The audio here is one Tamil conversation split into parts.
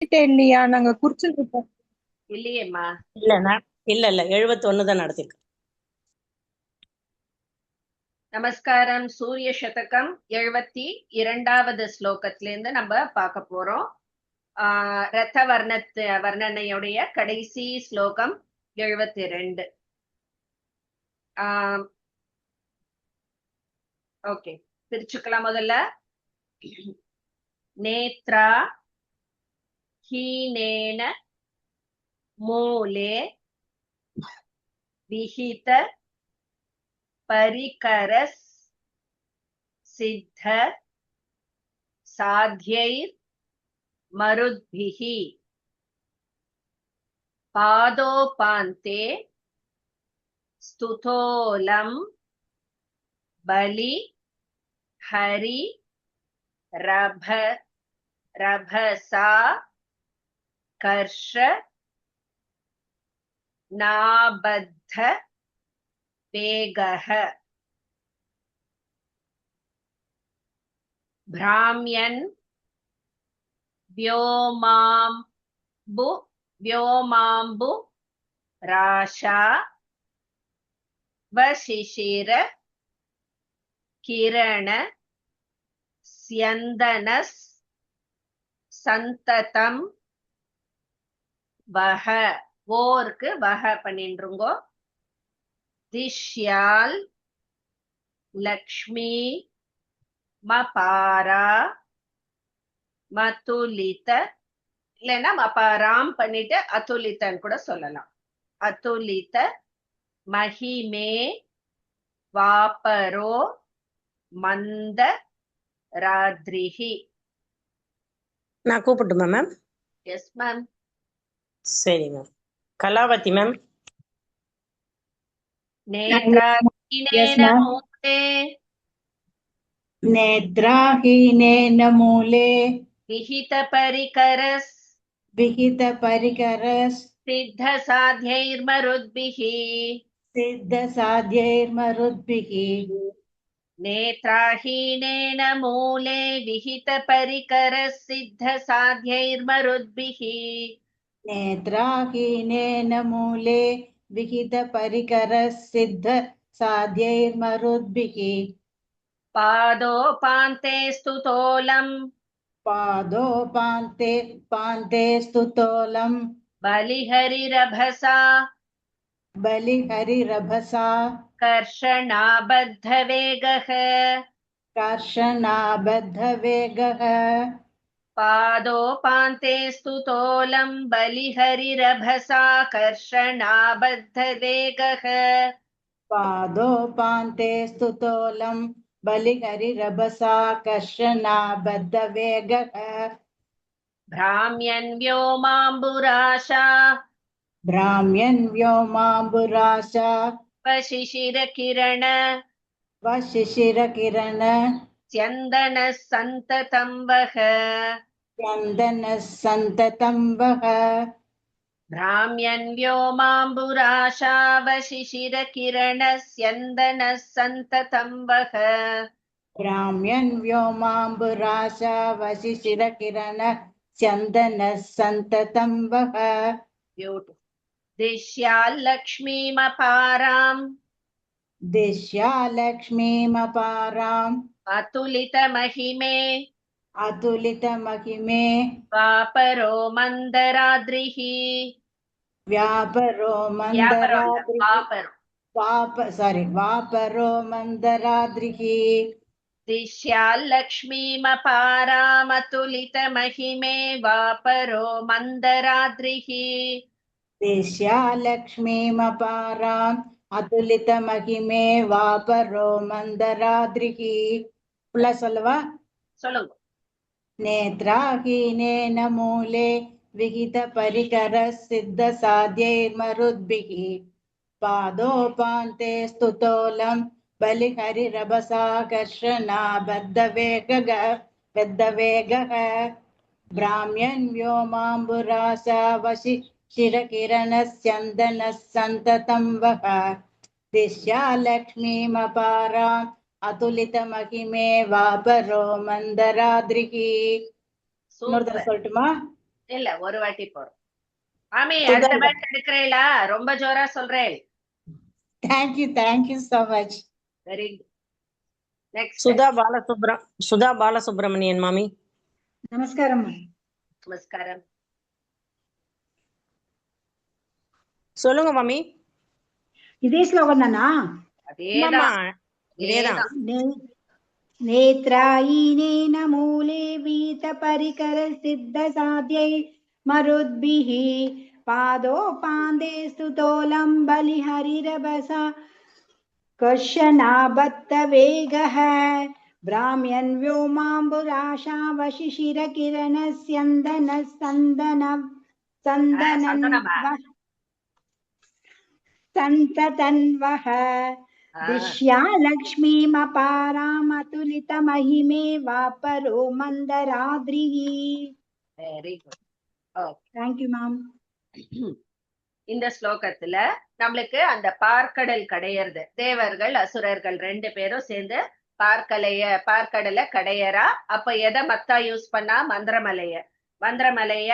இல்லையா நாங்க குறிச்சிருக்கோம் இல்லையேம்மா. இல்ல இல்ல 71 தான் நடத்திருக்கு. நமஸ்காரம். சூரிய சதகம் 72வது ஸ்லோகத்திலிருந்து நம்ம பார்க்க போறோம். ரத்த வர்ணனையுடைய கடைசி ஸ்லோகம் 72. ஓகே, பிரிச்சுக்கலாம். முதல்ல நேத்ரா ஹீனேன மூலே விஹித பரிகரஸ் சித்த சாத்யைர் மருத்பிஹி பாதோபாந்தே ஸ்துதோலம் பலி ஹரி ரபசா கர்ஷ நாபத்த வேகஹ பிராம்யன் व्योमाम्बु राशा वशिशिर किरण स्यन्दनस् சந்ததம் வஹ. ஓருக்கு வஹ பண்ணின்றுங்கோ. திஷ்யால் லக்ஷ்மி மபாரா மதுலித, இல்லைன்னா மபாராம் பண்ணிட்டு அதுலிதன் கூட சொல்லலாம். அதுலித மஹிமே வாபரோ மந்த ராத்ரிஹி. நான் கூப்பிட்டுமா மேம்? Yes ma'am. சரி மேம். கலாவதி மேம். நேத்ராஹீனேன மூலே விஹித பரிகரஸ் சித்த சாத்யைர்மருத்பிஹி நேத்ராஹீனேன மூலே விஹித பரிகரஸ் சித்த சாத்யைர்மருத்பிஹி நேத்ராஹீனேன மூலே விஹித பரிகரஸ் சித்த சாத்யைர்மருத்பிஹி பாதோபாந்தே ஸ்துதோலம் பலிஹரிரபசா கர்ஷணாபத்தவேகஹ பாதோபாந்தே ஸ்துதோலம் பலிஹரிரபசா கர்ஷணாபத்தவேகஹ பாதோபாந்தே ஸ்துதோலம் பலிஹரிரபசா கர்ஷணாபத்தவேகஹ பிராம்யன் व्योमाम्बुराशा वशिशिर किरण स्यन्दनः सन्ततं वह भ्राम्यन् व्योमाम्बुराशा वशिशिर किरण स्यन्दनः सन्ततं वह भ्राम्यन् व्योमाम्बुराशा वशिशिर किरण स्यन्दनः सन्ततं वह. दिश्यालक्ष्मीमपाराम् अतुलितमहिमे वापरो मन्दराद्रिः वापरो मन्दराद्रिः दिश्यालक्ष्मीमपारामतुलितमहिमे वापरो मन्दराद्रिः दिश्यालक्ष्मीमपाराम् अतुलितमहिमे वापरो मन्दराद्रिः. फुल्ला சொல்லவா? சொல்லுங்க. நேத்ராஹீனேன மூலே விஹித பரிகரஸ் சித்த சாத்யைர்மருத்பிஹ பாதோபாந்தே ஸ்துதோலம் பலிஹரிரபசா கர்ஷணாபத்தவேகஹ பிராம்யன் व्योमाम्बुराशा वशिशिरकिरणः स्यन्दनः सन्ततं वह दिश्यालक्ष्मीमपाराम् अतुलितमहिमे वापरो मन्दराद्रिः. சொல்லட்டுமா? இல்ல ஒரு வாட்டி போறோம். மாமி சுதா அடுத்த பேட்ச் எடுக்கிறீங்களா? ரொம்ப ஜோரா சொல்றேன். Thank you so much. Very good. Next. Sudha Balasubramanian மாமி. Namaskaram. நமஸ்காரம். சொல்லுங்க மாமி. இதே ஸ்லோகம் தானா? அதேதான். இதேதான். नेत्रायीनेन मूले वीतपरिकरसिद्धसाध्यै मरुद्भिः पादोपान्ते स्तुतोलं बलिहरिरभसा कर्षणाबद्धवेगः भ्राम्यन् व्योमाम्बुराशावशिशिरकिरणस्यन्दनः सन्ततन्वः दिश्या लक्ष्मीमपारामतुलितमहिमे वापरो मन्दराद्रिः. Very good. Okay. Thank you, ma'am. இந்த ஸ்லோகத்துல நம்மளுக்கு அந்த பார்க்கடல் கடையறது, தேவர்கள் அசுரர்கள் 2 பேரும் சேர்ந்து பார்க்கடலை கடையறா. அப்ப எதை மத்தா யூஸ் பண்ணா? மந்திரமலைய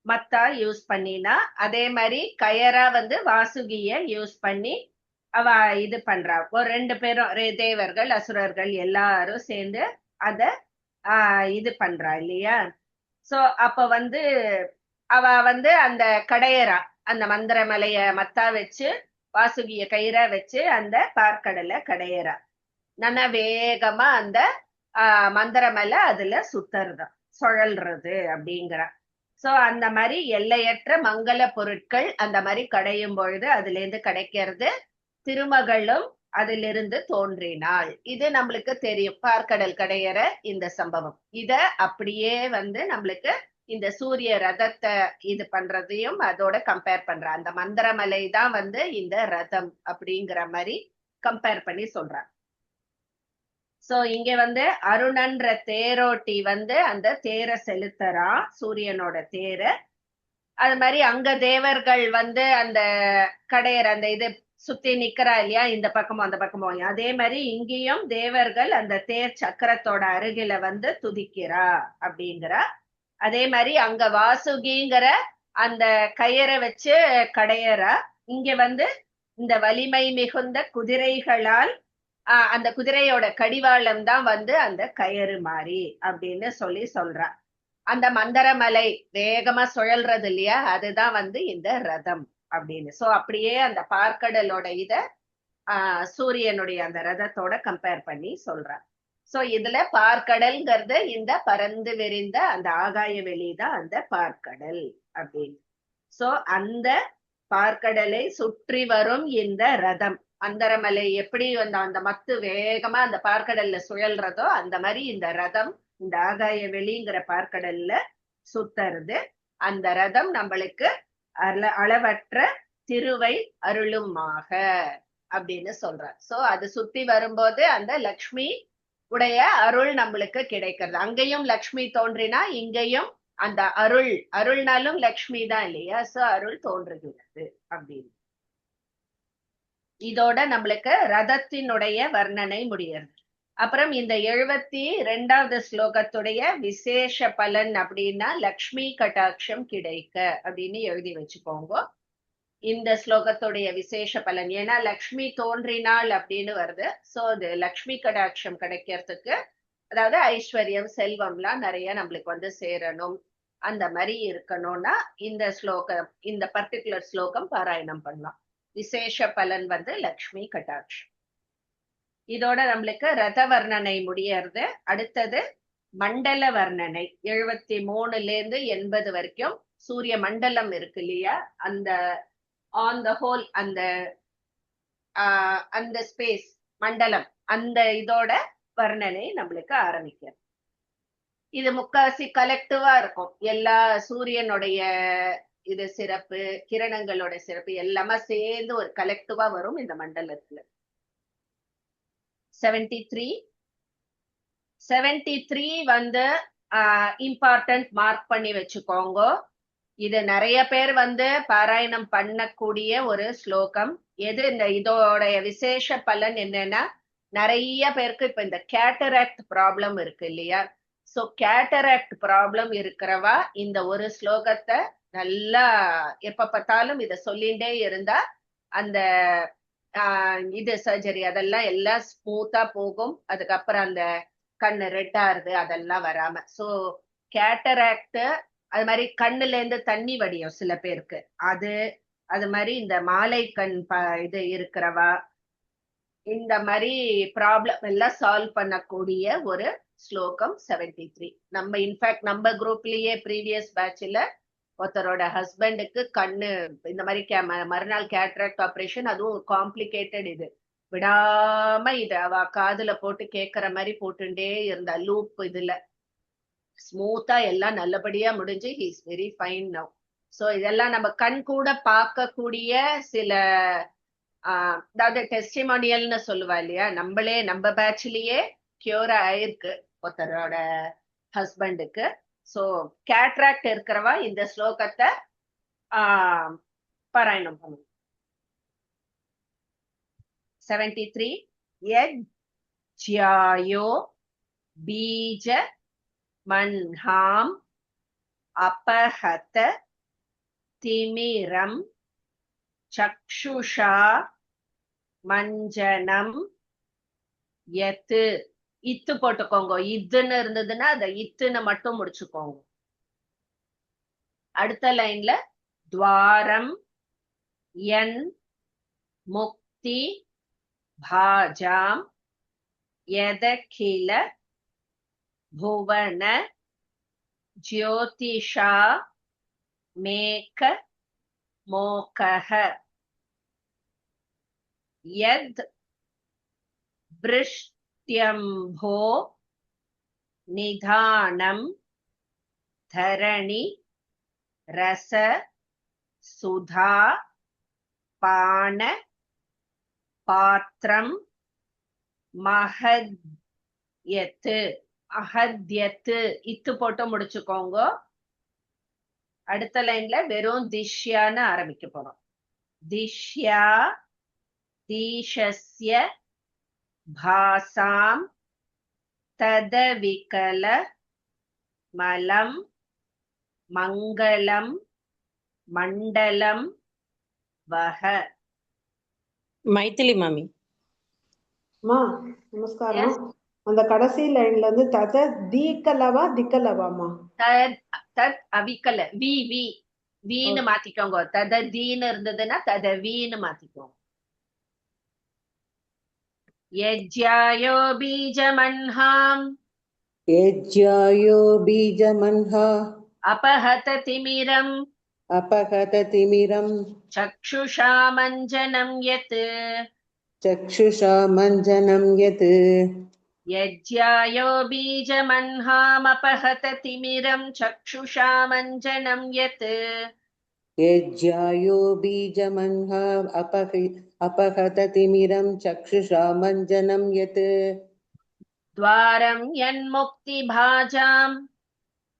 மத்தா யூஸ் பண்ணினா. அதே மாதிரி கயரா வாசுகிய யூஸ் பண்ணி அவ இது பண்றா. ஒரு 2 பேரும் தேவர்கள் அசுரர்கள் எல்லாரும் சேர்ந்து அத இது பண்றா இல்லையா? சோ அப்ப அவ அந்த கடையரா, அந்த மந்திரமலைய மத்தா வச்சு வாசுகிய கயிறா வச்சு அந்த பார்க்கடலை கடையறா. நல்ல வேகமா அந்த மந்திரமலை அதுல சுழல்றது அப்படிங்கிறா. சோ அந்த மாதிரி எல்லையற்ற மங்கள பொருட்கள் அந்த மாதிரி கடையும் பொழுது அதுல இருந்து கிடைக்கிறது. திருமகளும் அதிலிருந்து தோன்றினாள். இது நம்மளுக்கு தெரியும், பார்க்கடல் கடையற இந்த சம்பவம். இத அப்படியே நம்மளுக்கு இந்த சூரிய ரதத்தை இது பண்றதையும் அதோட கம்பேர் பண்ற. அந்த மந்திரமலை தான் இந்த ரதம் அப்படிங்கிற மாதிரி கம்பேர் பண்ணி சொல்றாங்க. சோ இங்க அருணன்ற தேரோட்டி அந்த தேரை செலுத்தறா, சூரியனோட தேர. அது மாதிரி அங்க தேவர்கள் அந்த கடையற அந்த இது சுத்தி நிக்கிறா இல்லையா, இந்த பக்கமும் அந்த பக்கமும். அதே மாதிரி இங்கேயும் தேவர்கள் அந்த தேர் சக்கரத்தோட அருகில துதிக்கிறா அப்படிங்கிறா. அதே மாதிரி அங்க வாசுகிங்கிற அந்த கயிறை வச்சு கடையறா. இங்க இந்த வலிமை மிகுந்த குதிரைகளால் அந்த குதிரையோட கடிவாளம் தான் அந்த கயிறு மாதிரி அப்படின்னு சொல்றா. அந்த மந்திரமலை வேகமா சுழல்றது இல்லையா, அதுதான் இந்த ரதம் அப்படின்னு. சோ அப்படியே அந்த பார்க்கடலோட இத சூரியனுடைய அந்த ரதத்தோட கம்பேர் பண்ணி சொல்றா. சோ இதுல பார்க்கடல்ங்கிறது இந்த பறந்து விரிந்த அந்த ஆகாய வெளிதான் அந்த பார்க்கடல் அப்படின்னு. சோ அந்த பார்க்கடலை சுற்றி வரும் இந்த ரதம், மந்திரமலை எப்படி அந்த மத்து வேகமா அந்த பார்க்கடல்ல சுழல்றதோ அந்த மாதிரி இந்த ரதம் இந்த ஆகாய வெளிங்கிற பார்க்கடல்ல சுத்துறது. அந்த ரதம் நம்மளுக்கு அளவற்ற திருவை அருளுமாக அப்படின்னு சொல்றார். சோ அது சுத்தி வரும்போது அந்த லக்ஷ்மி உடைய அருள் நம்மளுக்கு கிடைக்கிறது. அங்கேயும் லக்ஷ்மி தோன்றினா இங்கேயும் அந்த அருள்னாலும் லக்ஷ்மி தான் இல்லையா? சோ அருள் தோன்றுகிறது அப்படின்னு. இதோட நம்மளுக்கு ரதத்தினுடைய வர்ணனை முடியறது. அப்புறம் இந்த 72வது ஸ்லோகத்துடைய விசேஷ பலன் அப்படின்னா லக்ஷ்மி கட்டாட்சம் கிடைக்க அப்படின்னு எழுதி வச்சுக்கோங்க. இந்த ஸ்லோகத்துடைய விசேஷ பலன், ஏன்னா லக்ஷ்மி தோன்றினாள் அப்படின்னு வருது. சோ அது லக்ஷ்மி கடாட்சம் கிடைக்கிறதுக்கு, அதாவது ஐஸ்வர்யம் செல்வம்லாம் நிறைய நம்மளுக்கு சேரணும், அந்த மாதிரி இருக்கணும்னா இந்த ஸ்லோகம், இந்த பர்டிகுலர் ஸ்லோகம் பாராயணம் பண்ணலாம். விசேஷ பலன் லக்ஷ்மி கட்டாட்சம். இதோட நம்மளுக்கு ரத வர்ணனை முடியறது. அடுத்தது மண்டல வர்ணனை. 73ல இருந்து 80 வரைக்கும் சூரிய மண்டலம் இருக்கு இல்லையா, அந்த ஆன் த ஹோல் அந்த ஸ்பேஸ் மண்டலம், அந்த இதோட வர்ணனை நம்மளுக்கு ஆரம்பிக்கிறது. இது முக்காசி கலெக்டிவா இருக்கும். எல்லா சூரியனுடைய இது சிறப்பு, கிரணங்களோட சிறப்பு எல்லாமே சேர்ந்து ஒரு கலெக்டிவா வரும் இந்த மண்டலத்துல. 73 இம்பார்ட்டன்ட் மார்க் பண்ணி வச்சுக்கோங்க. இது நிறைய பேர் பாராயணம் பண்ணக்கூடிய ஒரு ஸ்லோகம். எது இந்த இதோடைய விசேஷ பலன் என்னன்னா, நிறைய பேருக்கு இப்ப இந்த கேட்டராக்ட் ப்ராப்ளம் இருக்கு இல்லையா, சோ கேட்டராக்ட் ப்ராப்ளம் இருக்கிறவா இந்த ஒரு ஸ்லோகத்தை நல்லா எப்ப பார்த்தாலும் இத சொல்லிண்டே இருந்தா அந்த இது சர்ஜரி அதெல்லாம் எல்லாம் ஸ்மூத்தா போகும். அதுக்கப்புறம் அந்த கண்ணு ரெட் ஆறுது அதெல்லாம் வராம. சோ கேட்டராக்ட், அது மாதிரி கண்ணுல இருந்து தண்ணி வடியும் சில பேருக்கு, அது மாதிரி இந்த மாலை கண் இது இருக்கிறவா இந்த மாதிரி ப்ராப்ளம் எல்லாம் சால்வ் பண்ணக்கூடிய ஒரு ஸ்லோகம் 73. நம்ம இன்ஃபேக்ட் நம்ம குரூப்லயே ப்ரீவியஸ் பேட்ச்ல ஒருத்தரோட ஹஸ்பண்டுக்கு கண்ணு இந்த மாதிரி மறுநாள் கேட்ராக்ட் ஆபரேஷன், அதுவும் காம்ப்ளிகேட்டட். இது விடாம இத அவ காதுல போட்டு கேட்கற மாதிரி போட்டுட்டே இருந்தா லூப். இதுல ஸ்மூத்தா எல்லாம் நல்லபடியா முடிஞ்சு he is very fine now. So இதெல்லாம் நம்ம கண் கூட பார்க்கக்கூடிய சில அதாவது டெஸ்டிமோனியல்னு சொல்லுவா இல்லையா, நம்ம பேட்ச்லயே கியூர் ஆயிருக்கு ஒருத்தரோட ஹஸ்பண்டுக்கு. சோ கேட்ராக்ட் இருக்கிறவா இந்த ஸ்லோகத்தை பாராயணம் பண்ணும். 73. யஜ்யாயோ பீஜ மன்ஹாம் அபஹத திமிரம் சக்ஷுஷா மஞ்சனம் யத். இத்து போட்டுக்கோங்க. இதுன்னு இருந்ததுன்னா அத இத்துன்னு மட்டும் முடிச்சுக்கோங்க. அடுத்த லைன்ல துவாரம் யன் முக்தி பாஜாம் யதகில புவன ஜோதிஷா மேக மோகஹ யத் பிருஷ்ட்யம்போ நிதானம் தரணி ரச சுதா பான பாத்திரம் மஹத்யத்து. அஹத்யத்து இத்து போட்டு முடிச்சுக்கோங்க. அடுத்த லைன்ல வெறும் திஷ்யான்னு ஆரம்பிக்க போறோம். திஷ்யா தீஷஸ்ய பாசாம் ததவிகல மலம் மங்களம் மண்டலம் வஹ. மைத்திலி மாமி. அம்மா நமஸ்காரம். அந்த கடைசி லைன்ல இருந்து தத தீக்கலவா திக்கலவாமா? தத் அவிக்கல வி வி வீன்னு மாத்திக்கோங்க. தத தீன்னு இருந்ததுன்னா தத வீன்னு மாத்திக்கோங்க. யஜ்யாயோ பீஜமன்ஹாம் यज्यायो बीजमन्हा அபஹத திமிரம் अपहततिमिरं சக்ஷுஷா மஞ்சனம் யத். चक्षुषा मञ्जनं यत्. யஜ்யாயோ பீஜமன்ஹாம் அபஹத திமிரம் சக்ஷுஷா மஞ்சனம் யத். यज्यायो बीजमन्हा अपहततिमिरं चक्षुषा मञ्जनं यत्. द्वारं यन्मुक्ति भाजाम्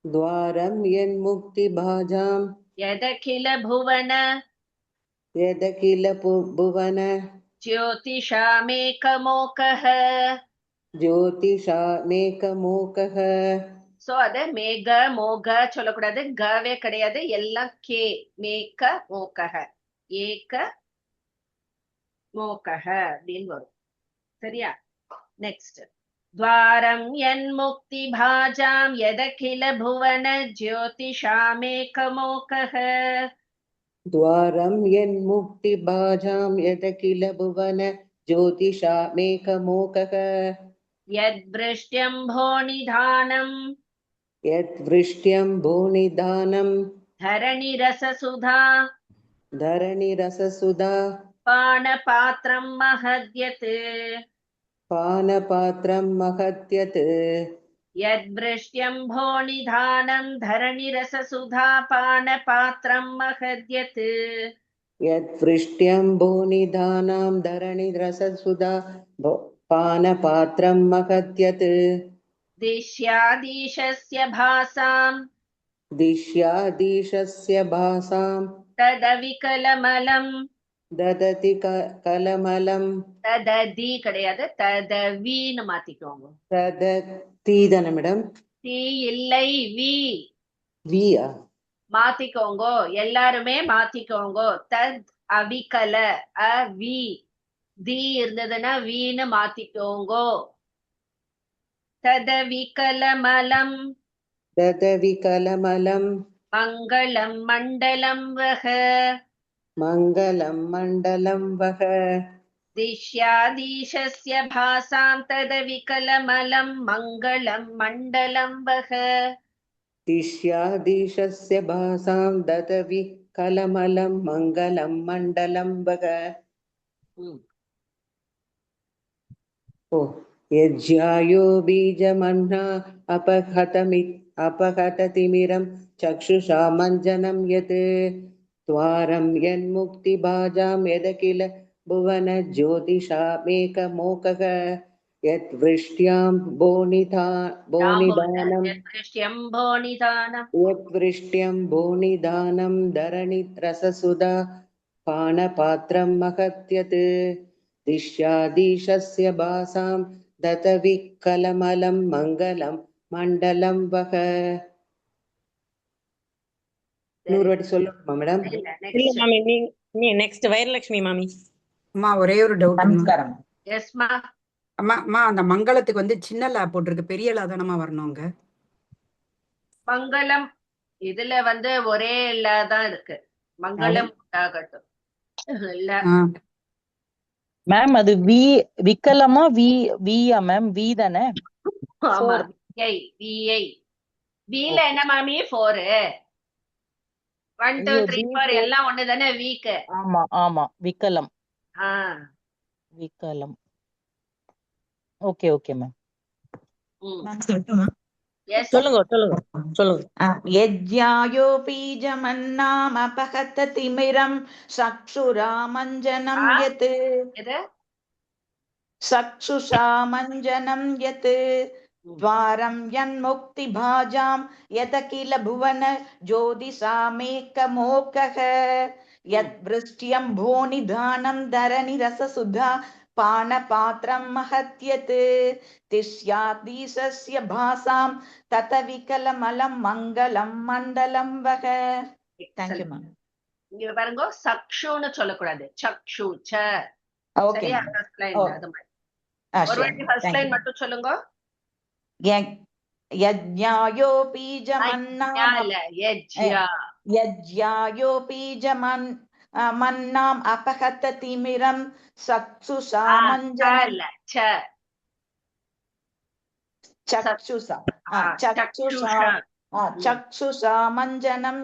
द्वारं यन्मुक्तिभाजां यदखिल भुवन यदखिल भुवन ज्योतिषामेकमोकः. ज्योतिषामेकमोकः. சோ அத மேக மோக சொல்லக்கூடாது, கவே கிடையாது, எல்லாம் கே. மேக மோகஹ ஏக மோகஹ அப்படின்னு வரும். சரியா? நெக்ஸ்ட் द्वारं यन्मुक्ति भाजां यदखिल भुवन ज्योतिषामेकमोकः. द्वारं यन्मुक्तिभाजां यदखिल भुवन ज्योतिषामेकमोकः. यद्वृष्ट्यम्भो निधानं यद्वृष्ट्यम्भो निधानं धरणिरससुधा धरणिरससुधा पानपात्रं महद्यत्. पानपात्रं महत्यत्. यद्वृष्ट्यम्भो निधानं धरणिरससुधा पानपात्रं महद्यत्. यद्वृष्ट्यम्भो निधानं धरणिरससुधा पानपात्रं महत्यत्. दिश्यादीशस्य भासां दिश्यादीशस्य भासां तदविकलमलं ददति कलमलं. தததி கிடையாது, ததவின்னு மாத்திக்கோங்க. தததி தானே மேடம்? தி இல்லை வி. வியா? மாத்திக்கோங்கோ, எல்லாருமே மாத்திக்கோங்கோ. தத் அவிகல அவி. தி இருந்ததுன்னா வீன்னு மாத்திக்கோங்கோ. ததவிகலமலம் ததவிகலமலம் மங்களம் மண்டலம் வக. மங்களம் மண்டலம் வக. திஷ்யாதீஷஸ்ய பாசாம் ததவிகலமலம் மங்களம் மண்டலம் வக. திஷ்யாதீஷஸ்ய பாசாம் ததவிகலமலம் மங்களம் மண்டலம் வக. ஓ யஜ்யாயோ பீஜமன்னா अपहततिमिरं चक्षुषा मञ्जनं यत् द्वारं यन्मुक्तिभाजां यदखिल भुवन ज्योतिषामेकमोकः यद्वृष्ट्यां बोनिदानं यद्वृष्ट्यं बोनिदानं धरणिरससुधा पानपात्रं महत्यत् दिश्यादीशस्य भासां दतविकलमलं मङ्गलं மண்டலம் வக. நூறு வாட்டி சொல்லணுமா மேடம்? இல்ல மாமி, நீ நெக்ஸ்ட் வைரலட்சுமி மாமி. அம்மா ஒரே ஒரு டவுட். நமஸ்காரம். அம்மா அந்த மங்களத்துக்கு வந்து சின்ன லா போட்டிருக்கு, பெரிய லா தானமா வரணுங்க? மங்களம் இதுல வந்து ஒரே லா தான் இருக்கு. மங்களம் உண்டாகட்டும். இல்ல மேம் அது வி விக்கலமா வியா மேம்? வி தானே? ஆமா, விஐ. வீல என்ன மாமி 4 1 2 3 4 எல்லாம் ஒண்ணு தானே வீக்கு. ஆமா ஆமா, விக்கலம். விக்கலம். Okay okay ma'am. சொல்லுங்க சொல்லுங்க சொல்லுங்க. யஜ்யாயோ பீஜமன்னாம் அபஹததிமிரம் சக்ஷுராமஞ்சனம் யத். சக்ஷுஷாமஞ்சனம் யத் द्वारं यन्मुक्तिभाजां यदखिल भुवन ज्योतिषामेकमोकः यद्वृष्ट्यं भोनिधानं धरणिरससुधा पानपात्रं महत्यत् तिष्यादीशस्य भासां ततविकलमलं मङ्गलं मण्डलं वः. Thank you, ma'am. இங்க பாருங்க, சக்ஷுன்னு சொல்லக்கூடாது, சக்ஷு ச. Okay. சரியா? ஃபர்ஸ்ட் லைன் அது மாதிரி. ஒரு வாட்டி ஃபர்ஸ்ட் லைன் மட்டும் சொல்லுங்க. यज्ञायो बीजमन्नाम् अपहततिमिरं चक्षुषामञ्जनं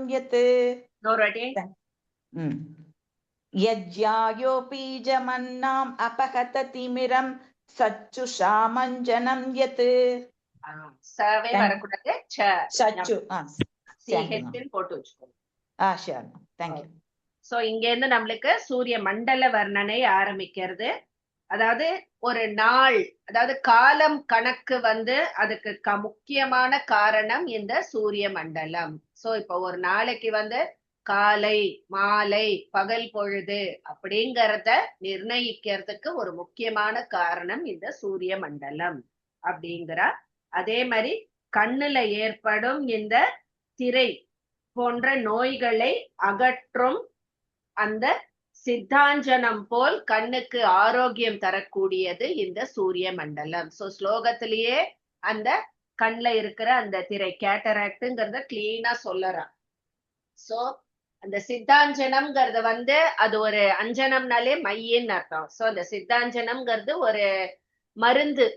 यत्. यज्ञायो बीजमन्नाम् अपहततिमिरं சச்சுஷாமஞ்சனம் யத். சவே வரக்கூடாது, சச்சு போட்டு வச்சுக்கோங்க. Thank you. சோ இங்க இருந்து நம்மளுக்கு சூரிய மண்டல வர்ணனை ஆரம்பிக்கிறது. அதாவது ஒரு நாள், அதாவது காலம் கணக்கு வந்து அதுக்கு முக்கியமான காரணம் இந்த சூரிய மண்டலம். சோ இப்ப ஒரு நாளைக்கு வந்து காலை மாலை பகல் பொழுது அப்படிங்கறத நிர்ணயிக்கிறதுக்கு ஒரு முக்கியமான காரணம் இந்த சூரிய மண்டலம் அப்படிங்கிற. அதே மாதிரி கண்ணுல ஏற்படும் இந்த திரை போன்ற நோய்களை அகற்றும் அந்த சித்தாஞ்சனம் போல் கண்ணுக்கு ஆரோக்கியம் தரக்கூடியது இந்த சூரிய மண்டலம். சோ ஸ்லோகத்திலேயே அந்த கண்ணுல இருக்கிற அந்த திரை கேட்டராக்ட்ங்கிறத கிளீனா சொல்லறான். சோ அந்த சித்தாஞ்சனம்ங்கிறது வந்து அது ஒரு அஞ்சனம்னாலே மையின்னு அர்த்தம். சோ அந்த சித்தாஞ்சனம்ங்கிறது ஒரு மருந்து,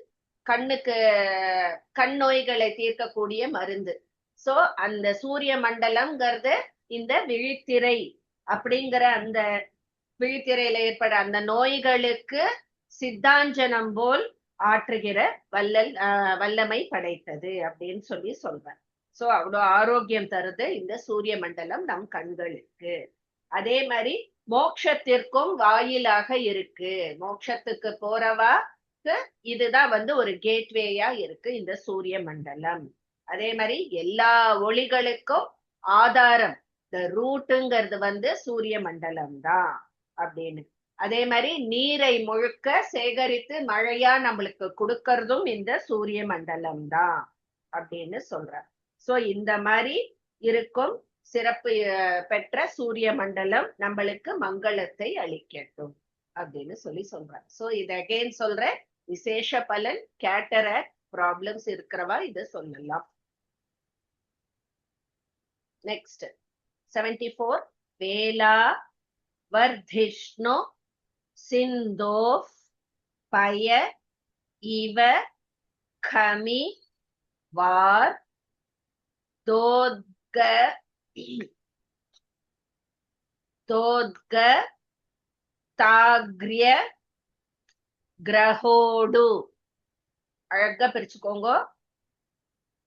கண்ணுக்கு கண் நோய்களை தீர்க்கக்கூடிய மருந்து. சோ அந்த சூரிய மண்டலம்ங்கிறது இந்த விழித்திரை அப்படிங்கிற அந்த விழித்திரையில ஏற்பட அந்த நோய்களுக்கு சித்தாஞ்சனம் போல் ஆற்றுகிற வல்லமை படைத்தது அப்படின்னு சொல்றேன். சோ அவ்வளவு ஆரோக்கியம் தருது இந்த சூரிய மண்டலம் நம் கண்களுக்கு. அதே மாதிரி மோட்சத்திற்கும் வாயிலாக இருக்கு. மோட்சத்துக்கு போறவாக்கு இதுதான் வந்து ஒரு கேட்வேயா இருக்கு இந்த சூரிய மண்டலம். அதே மாதிரி எல்லா ஒளிகளுக்கும் ஆதாரம், இந்த ரூட்டுங்கிறது வந்து சூரிய மண்டலம் தான் அப்படின்னு. அதே மாதிரி நீரை முழுக்க சேகரித்து மழையா நம்மளுக்கு கொடுக்கறதும் இந்த சூரிய மண்டலம் தான் அப்படின்னு சொல்றார். சோ இந்த மாதிரி இருக்கும் சிறப்பு பெற்ற சூரிய மண்டலம் நம்மளுக்கு மங்களத்தை அளிக்கட்டும் அப்படின்னு சொல்றார். சோ இத அகைன் சொல்றேன், விசேஷ பலன் கேட்டராக்ட் ப்ராப்ளம்ஸ் இருக்கிறவா இத சொல்லலாம். நெக்ஸ்ட் 74 வேலா வர்திஷ்ணு சிந்தோ பய இவ கமி வார் தோத்க தாக்ரிய கிரஹோடு. அழகா பிரிச்சுக்கோங்க.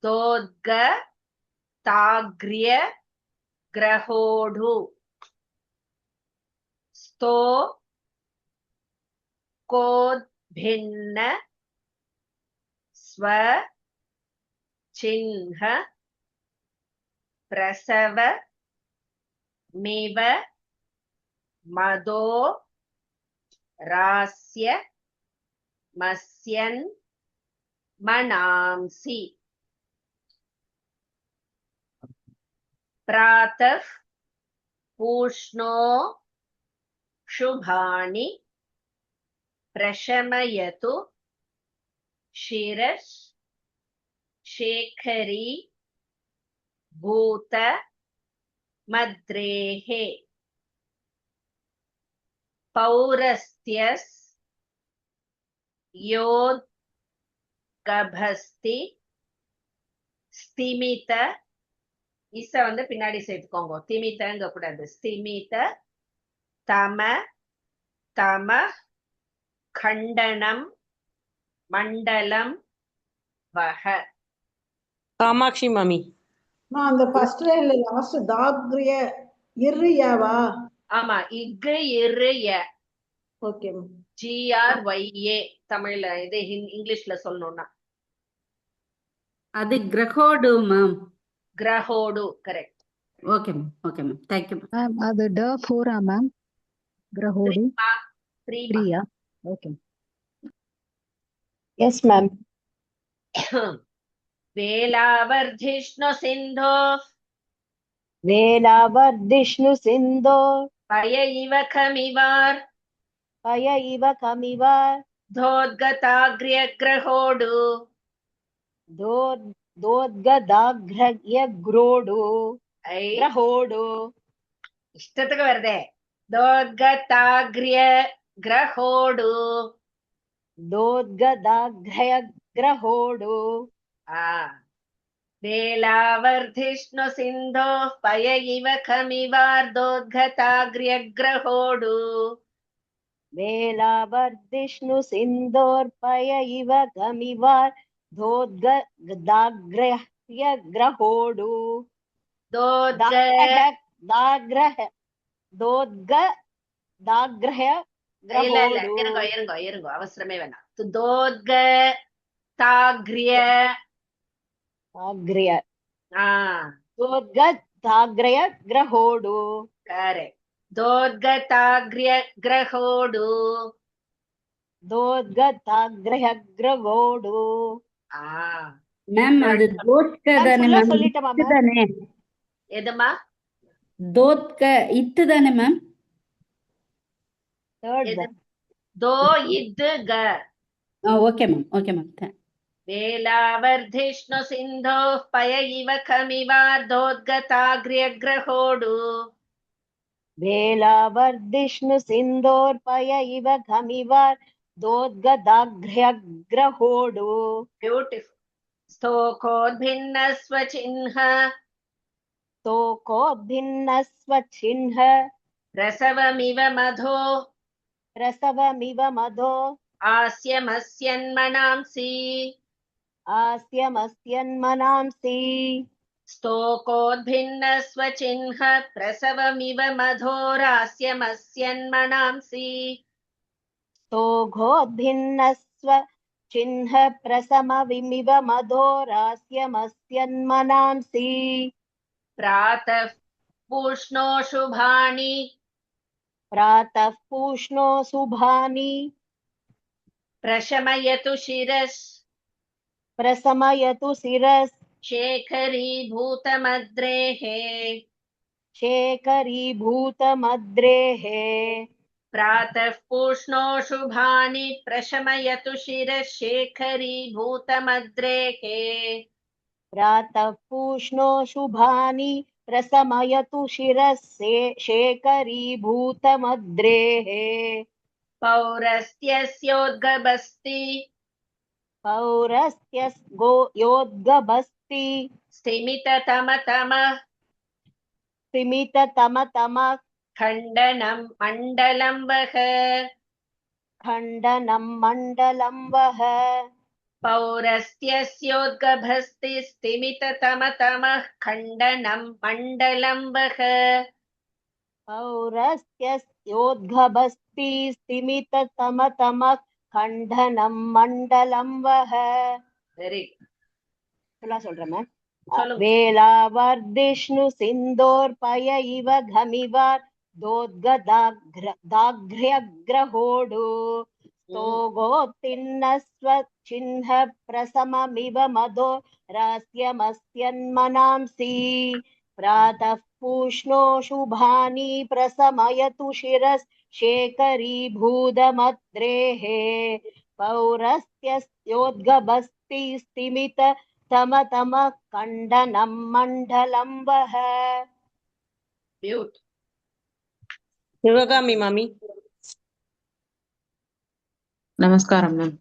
தோத்க தாக்ரிய கிரஹோடு. ஸ்தோ கோத்பின்ன ஸ்வ சின்ஹ பிரசவ மிவ மதோ ராஸ்ய மஸ்யன் மனாம்சி. பிராதஃ பூஷ்ணோ शुभानि प्रशमयतु शिरः शेखरी भूत मद्रेः. पौरस्त्यस् योद्गभस्ति ஸ்திமித. இச வந்து பின்னாடி சேர்த்துக்கோங்க, திமிதங்க கூடாது. ஸ்திமித தம தம கண்டனம் மண்டலம் வஹ. காமாட்சி மாமி. அந்த ஃபர்ஸ்ட் லைன்ல லாஸ்ட் தாக்ரிய இர்ரியாவா? ஆமா, இக்கு இர்ரிய. ஓகே GRYA தமிழ்ல, இது இங்கிலீஷ்ல சொல்லணும்னா அது கிரஹோடு மேம். கிரஹோடு correct. Okay ma'am, okay ma'am, thank you ma'am. அது ட ஃபோரா மேம்? கிரஹோடு பிரியா. ஓகே. Yes ma'am. வேலாவர்திஷ்ணு சிந்தோ வேலாவர்திஷ்ணு சிந்தோ பய இவ கமிவார் பய இவ கமிவார் தோத்கதாக்ரிய கிரஹோடு தோத்கதாக்ரிய குரோடு கிரஹோடு. இஷ்டத்துக்கு வருதே. தோத்கதாக்ரிய கிரஹோடு தோத்கதாக்ரிய கிரஹோடு. வேலாவர்திஷ்ணு சிந்தோ பய இவ கமிவார் தோத்கதாக்ரிய கிரஹோடு. வேலாவர்திஷ்ணு சிந்தோர்பய இவ கமிவார் தோத்கதாக்ரிய கிரஹோடு. இருங்க, அவசரமே வேணாம். தோத்க தாக்ரிய தோத்கதாக்ரிய கிரஹோடு. கரெக்ட். தோத்கதாக்ரிய கிரஹோடு. தோத்கதாக்ரிய கிரஹோடு. மேம் அது தோத்க தானே மேம்? சொல்லிட்டமா இத்து தானே? எதுமா? தோத்க இத்து தானே மேம்? தோ இத்து க. Okay ma'am, okay ma'am. வேலாவர்திஷ்ணு சிந்தோ பய இவ கமிவார் தோத்கதாக்ரிய கிரஹோடு. வேலாவர்திஷ்ணு சிந்தோர்பய இவ கமிவார் தோத்கதாக்ரிய கிரஹோடு. பியூட்டிஃபுல். ஸ்தோகோத்பின்னஸ்வ சின்ஹ ஸ்தோகோத்பின்னஸ்வ சின்ஹ பிரசவமிவ மதோ பிரசவமிவ மதோ ஆஸ்யமஸ்யன்மனாம்சி. ஆஸ்யமஸ்யன்மனாம்சி. स्तोकोद्भिन्नस्व चिह्न प्रसवमिव मधोरास्यमस्यन्मनांसि. स्तोघोद्भिन्नस्व चिह्न प्रसमविमिव मधोरास्यमस्यन्मनांसि. प्रातः पूष्णो शुभानि प्रातः पूष्णो शुभानि प्रशमयतु शिरस् प्रशमयतु शिरस् शेखरीभूतमद्रेः शेखरीभूतमद्रेः प्रातः पूष्णो शुभानि प्रशमयतु शिरः शेखरीभूतमद्रेः प्रातः पूष्णो शुभानि प्रशमयतु शिरः शेखरीभूतमद्रेः पौरस्त्यस्योद्गमस्ति योद्गभस्ति स्तिमिततमतमः स्तिमिततमतमः खण्डनं मण्डलं वः खण्डनं मण्डलं वः पौरस्त्यस्योद्गभस्ति स्तिमिततमतमः खण्डनं मण्डलं वः पौरस्त्यस्योद्गभस्ति स्तिमिततमतमः खण्डनं मण्डलं वः வெரி சொல்றேன் மேம் சொல்லுங்க வேளாவர்திஷ்ணு சிந்தோர்பய இவ கமிவார் தோத்கதாக்ரஹோடு ஸ்தோகோத்தின்னஸ்வ சின்ஹ பிரசமமிவ மதோ ராஸ்யமஸ்யன்மனாம்சி प्रातः पूष्णो शुभानि प्रशमयतु शिरः शेखरीभूतमद्रेः पौरस्त्यस्योद्गभस्ति स्तिमित तमतमः खण्डनं मण्डलं वः மியூட் சிவகாமி மாமி నమస్కారం మ్యామ్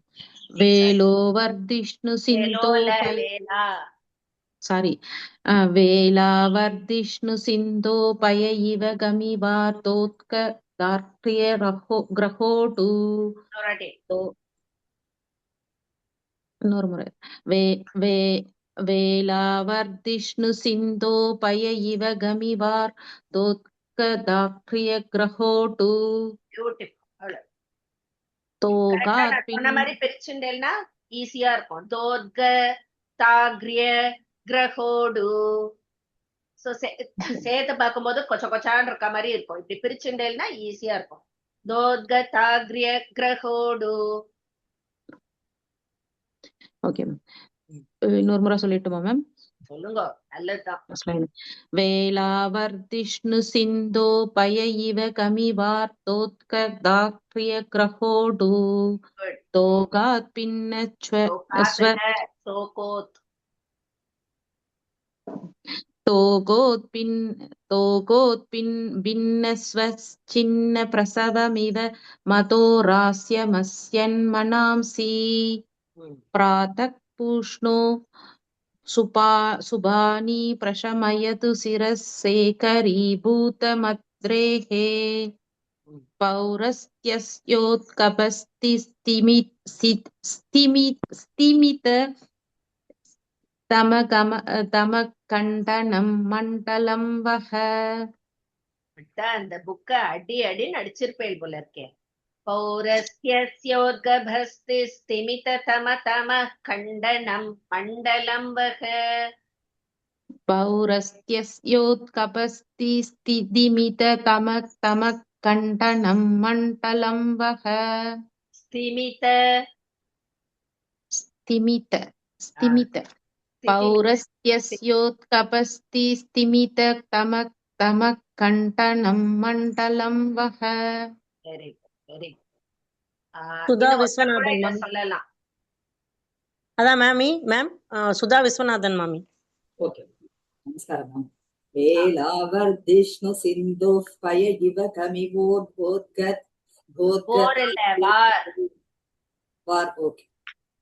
వేలోవర్ధిష్ణు வேலோல సింధోపై வேலா సారీ వేలావర్ధిష్ణు సింధోపయ ఇవ గమివార్తోత్క దార్క్రియ గ్రహోటు நோராட்டி இன்னொரு முறை வே வே வேலாவர்திஷ்ணு சிந்தோபய இவ கமிவார் தோத்க தாக்ரிய கிரஹோட்டு பியூட்டிஃபுல் தோகா கரெக்டா நான் சொன்ன மாதிரி பிரிச்சுட்டேன்னா ஈஸியா இருக்கும் தோத்க தாக்ரிய கிரஹோடு சோ சேர்த்து பார்க்கும்போது கொச்ச கொச்சான்னு இருக்க மாதிரி இருக்கும் இப்படி பிரிச்சுட்டேன்னா ஈஸியா இருக்கும் தோத்க தாக்ரிய கிரஹோடு ஓகே மேம் இன்னொரு முறை சொல்லட்டுமா மேம் சொல்லுங்க நல்லதுதான் வேலாவர்திஷ்ணு சிந்தோபய இவ கமிவார்த்தோத்க தாக்ரிய கிரஹோடு தோகாத் பின்னஸ்வ சோகோத் भिन्नस्वच्छिन्न प्रसवमिव मतो रास्यमस्यन्मनांसि प्रातः पूष्णो शुभानि प्रशमयतु शिरः शेखरीभूतमद्रेः पौरस्त्यस्योत्कपस्ति स्तिमित தமகண்டனம் மண்டலம் வஹ அந்த புக்க அடி அடி நடிச்சிருப்பேன் போல இருக்கேன் பௌரஸ்யோத்கபஸ்தி ஸ்திமித தம கண்டனம் மண்டலம் வஹ பௌரஸ்யோத்கபஸ்தி ஸ்திமித தம கண்டனம் மண்டலம் வஹ ஸ்திமித पौरस्त्यस्योत्कपस्ति स्तिमित तम कण्ठनं मण्डलं वः very very Sudha Viswanathan ma'am சொல்லலாம் அதான் மேமி மேம் சுதா விஸ்வநாதன் மாமி ஓகே நமஸ்காரம் மேம் வேலாவர்திஷ்ணு சிந்தோஃப் பய இவ கமிவோத்கத் வார் ஓகே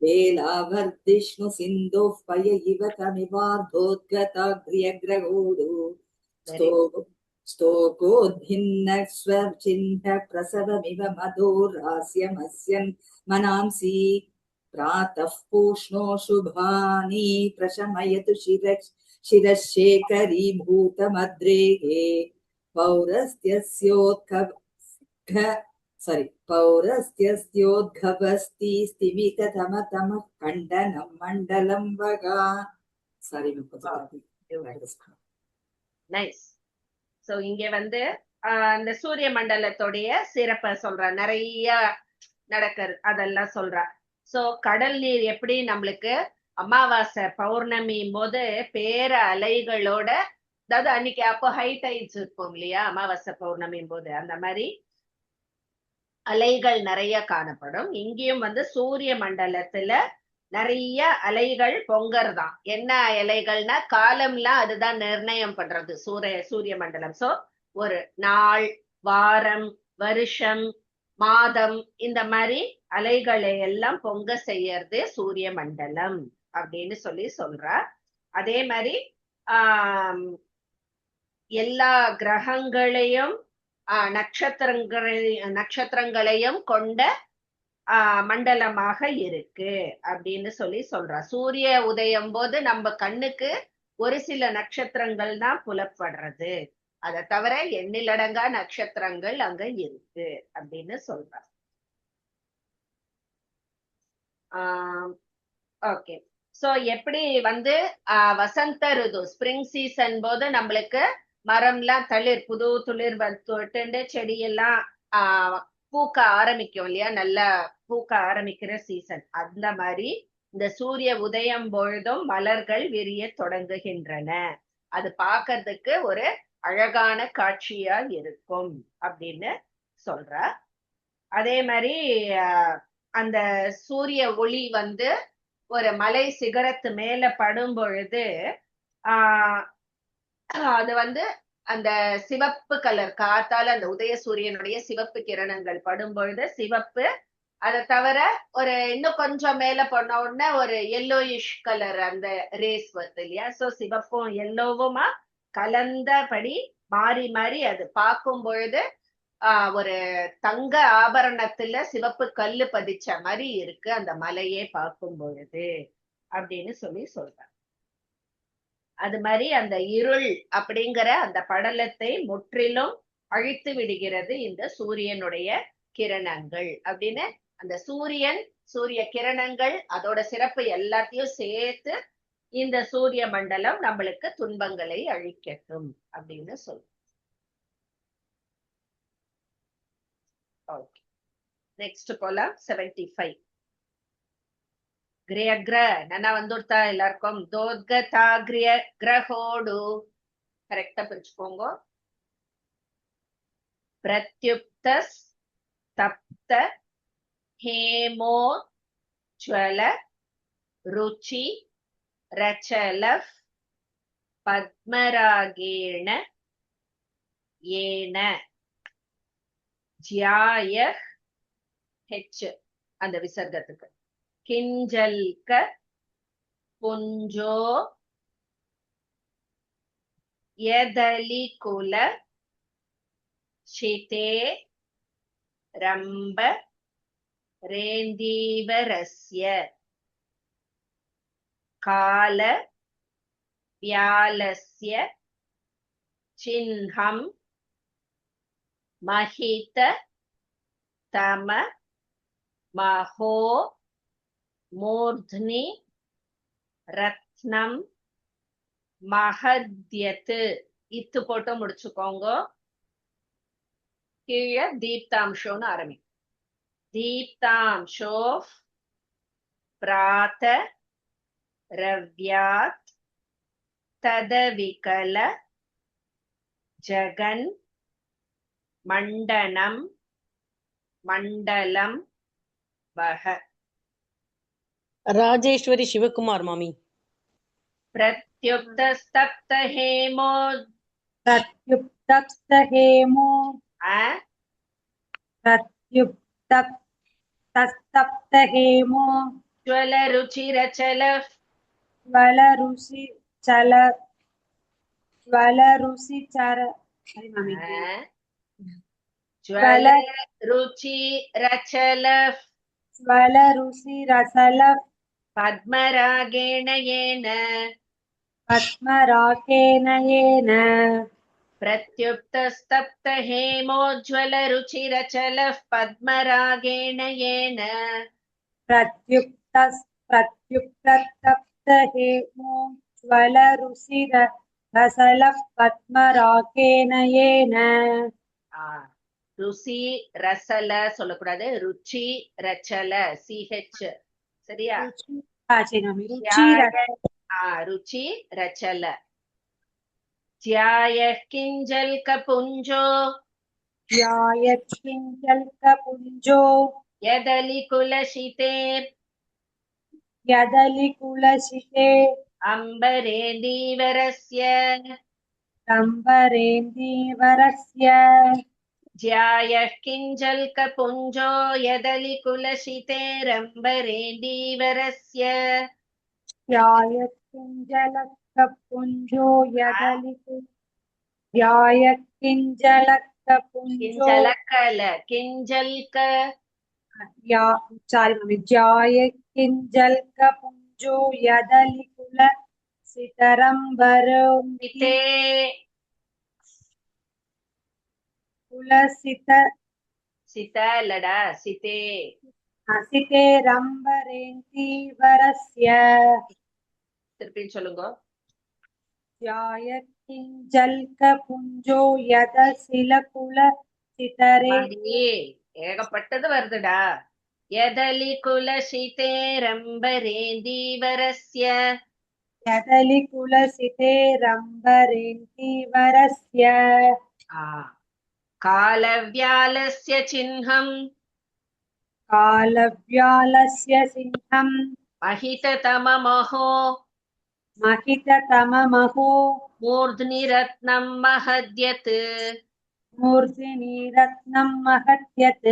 வேலாவர்திஷ்ணு சிந்தோஃப் பய இவ கமிவார்த்தோத்கதாக்ரியக்ரகோடு स्तोकोद्भिन्नस्वचिह्न प्रसवमिव मधो रास्यमस्यन् मनांसि प्रातः पूष्णो शुभानि प्रशमयतु शिरशेखरीभूतमद्रेः पौरस्त्यस्योद्गभस्ति स्तिमिततमतमः खण्डनं मण्डलं वगा सारी நைஸ் சோ இங்க வந்து அந்த சூரிய மண்டலத்துடைய சிறப்பை சொல்ற நிறைய நடக்கிறது அதெல்லாம் சொல்ற சோ கடல் நீர் எப்படி நம்மளுக்கு அமாவாசை பௌர்ணமி போது பேர அலைகளோட, அதாவது அன்னைக்கு அப்போ ஹை டைட்ஸ் இருக்கும் இல்லையா, அமாவாசை பௌர்ணமி போது அந்த மாதிரி அலைகள் நிறைய காணப்படும். இங்கேயும் சூரிய மண்டலத்துல நிறைய அலைகள் பொங்கறதாம். என்ன அலைகள்னா காலம்லாம் அதுதான் நிர்ணயம் பண்றது சூரிய மண்டலம். சோ ஒரு நாள், வாரம், வருஷம், மாதம், இந்த மாதிரி அலைகளை எல்லாம் பொங்க செய்யறது சூரிய மண்டலம் அப்படின்னு சொல்றார். அதே மாதிரி எல்லா கிரகங்களையும் நட்சத்திரங்களையும் கொண்ட மண்டலமாக இருக்கு அப்படின்னு சொல்றார். சூரிய உதயம் போது நம்ம கண்ணுக்கு ஒரு சில நட்சத்திரங்கள் தான் புலப்படுறது, அதை தவிர எண்ணிலடங்கா நட்சத்திரங்கள் அங்க இருக்கு அப்படின்னு சொல்றார். ஓகே. சோ எப்படி வசந்த ருது ஸ்பிரிங் சீசன் போது நம்மளுக்கு மரம்லாம் புது துளிர் தொட்டு செடியெல்லாம் பூக்க ஆரம்பிக்கும் இல்லையா, நல்லா பூக்க ஆரம்பிக்கிற சீசன். அந்த மாதிரி இந்த சூரிய உதயம் பொழுதும் மலர்கள் விரிய தொடங்குகின்றன. அது பார்க்கறதுக்கு ஒரு அழகான காட்சியா இருக்கும் அப்படின்னு சொல்ற. அதே மாதிரி அந்த சூரிய ஒளி ஒரு மலை சிகரத்து மேல படும் பொழுது அது அந்த சிவப்பு கலர் காத்தால அந்த உதய சூரியனுடைய சிவப்பு கிரணங்கள் படும் பொழுது சிவப்பு, அதை தவிர ஒரு இன்னும் கொஞ்சம் மேல போன உடனே ஒரு எல்லோயிஷ் கலர் அந்த ரேஸ் வருது இல்லையா. சோ சிவப்பும் எல்லோவுமா கலந்தபடி மாறி மாறி அது பார்க்கும் பொழுது ஒரு தங்க ஆபரணத்துல சிவப்பு கல்லு பதிச்ச மாதிரி இருக்கு அந்த மலையே பார்க்கும் பொழுது அப்படின்னு சொல்றாங்க. அது மாதிரி அந்த இருள் அப்படிங்கிற அந்த படலத்தை முற்றிலும் அழித்து விடுகிறது இந்த சூரியனுடைய கிரணங்கள் அப்படின்னு. அந்த சூரிய கிரணங்கள் அதோட சிறப்பு எல்லாத்தையும் சேர்த்து இந்த சூரிய மண்டலம் நம்மளுக்கு துன்பங்களை அழிக்கட்டும் அப்படின்னு சொல்றோம். ஓகே, நெக்ஸ்ட் போலாம். 75 கிரயக்ர நன்னா வந்துடுத்தா எல்லாருக்கும். தோத்கதா கிரஹோடு கரெக்டா பிரிச்சுக்கோங்க. பிரத்யுப்தஸ் தப்த ஹேமோ ஜ்வல ருச்சி ரச்சலஃப் பத்மராகேண ஏன ஜ்யாய ஹெச் அந்த விசர்க்கத்துக்கு கிஞ்சல்க புஞ்சோ யதலிகுல சிதே ரம்ப ரேந்தீவரஸ்ய கால வியாலஸ்ய சின்ஹம் மஹித தம மஹோ மூர்த்னி ரத்னம் மஹத்யத்து. இத்து போட்டு முடிச்சுக்கோங்க. கீழே தீப்தாம்சோன்னு ஆரம்பிக்கும். தீப்தாம்சோ பிராத ரவ்யாத் ததவிகல ஜகன் மண்டனம் மண்டலம் வஹ. ராஜேஸ்வரி சிவகுமார் மாமி. பிரத்யுப்தஸ்தப்த ஹேமோ பிரத்யுப்தஸ்த ஹேமோ பிரத்யுப்தஸ்தப்த ஹேமோ ஜ்வல ருச்சிரச்சல ஜ்வல ருசிச்சர ஜ்வல ருச்சிரச்சல ஜ்வல ருசிரசல பத்மராகேண ஏன பத்மராகேண ஏன பிரத்யுப்தஸ்தப்த ஹேமோஜ்வல ருச்சிரச்சல பத்மராகேண ஏன பிரத்யுப்தஸ்தப்த ஹேமோ ஜ்வல ருசிரசல பத்மராகேண ஏன. ருசி ரசல சொல்லக்கூடாது, ருச்சி ரச்சல, சிஹெச். சரியா? Chinaami. Ruchi रुचि रचल ज्यायः किञ्जल्कपुञ्जो Jayatkinjalkapunjo यदलिकुलशिते Yadalikulasite अम्बरेन्दीवरस्य Tambarendivarasya ज्यायः किञ्जल्कपुञ्जो यदलिकुलशितेरम्बरेन्दीवरस्य Jayatkinjalkapunjo Jayatkinjalkapunjo किञ्जल्क sorry mami Jayatkinjalkapunjo Yadalikula Sitarambaramti सिते Kulasita सितलडा सिते Asite Rambarenti Varasya திருப்பின்னு சொல்லுங்க Jayatkinjalkapunjo Yadasilakula Sitare மதி ஏகப்பட்டது வருதுடா यदलिकुलशितेरम्बरेन्दीवरस्य Yadalikula Rambarenti Varasya कालव्यालस्य चिह्नं Kalavyalasya Sinham महिततममहो Mahitatamamaho मूर्ध्नि रत्नं महद्यत् Murtini Ratnam Mahatyat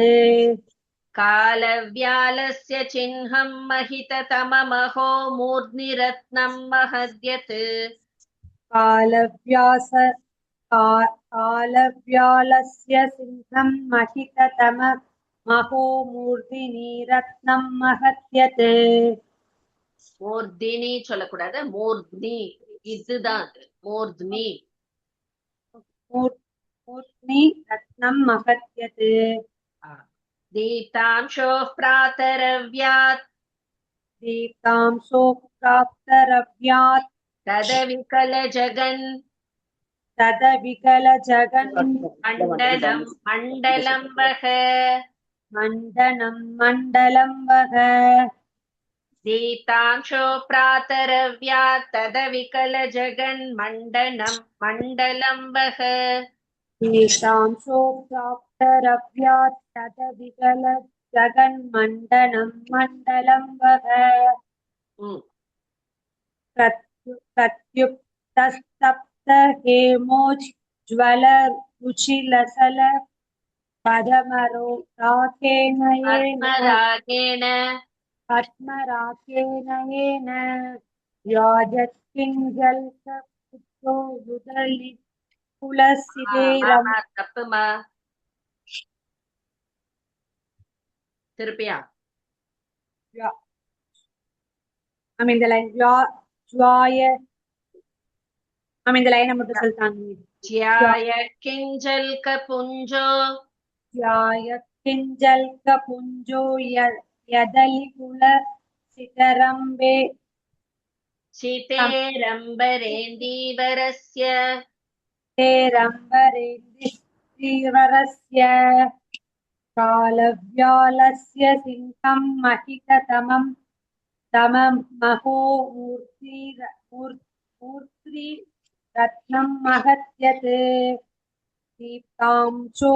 कालव्यालस्य चिह्नं महिततममहो मूर्ध्नि रत्नं महद्यत् Kalavyalasya Sinham Mahitatamamaho Murtini Ratnam Mahatyat மூர்த்தினி சொல்லக்கூடாது மூர்த்னி இதுதான் அது. மூர்த்னி Murtini Ratnam Mahatyat दीप्तांशोः प्रातरव्यात् Deeptamso Praptaravyat तदविकलजगन् Tadavikala Jagan मण्डलं मण्डलं वः Mandanam Mandalam Vaha दीप्तांशो प्रातरव्यात् तदविकलजगन् मण्डनं मण्डलं वः Deeptamso Praptaravyat Tadavikala Jagan Mandanam Mandalam Vaha Pratyuptastapta Hemoj Jvala Ruchilasala Padamaro Rakena आत्मरागेण Atmarakena Yena Yajatkinjalka Putto Yudali Kulasideram தப்புமா திருப்பியா I mean the line Jwaya I mean the line number Sultan ज्याय किञ्जल्कपुञ्जो Jayatkinjalka Punjo Yadalikula Sitarambe शितेरम्बरेन्दीवरस्य Rambarendisrivarasya Kalavyalasya Sinham Mahitatamam Tamam Maho Murtri Ratnam Mahatyat Deeptamso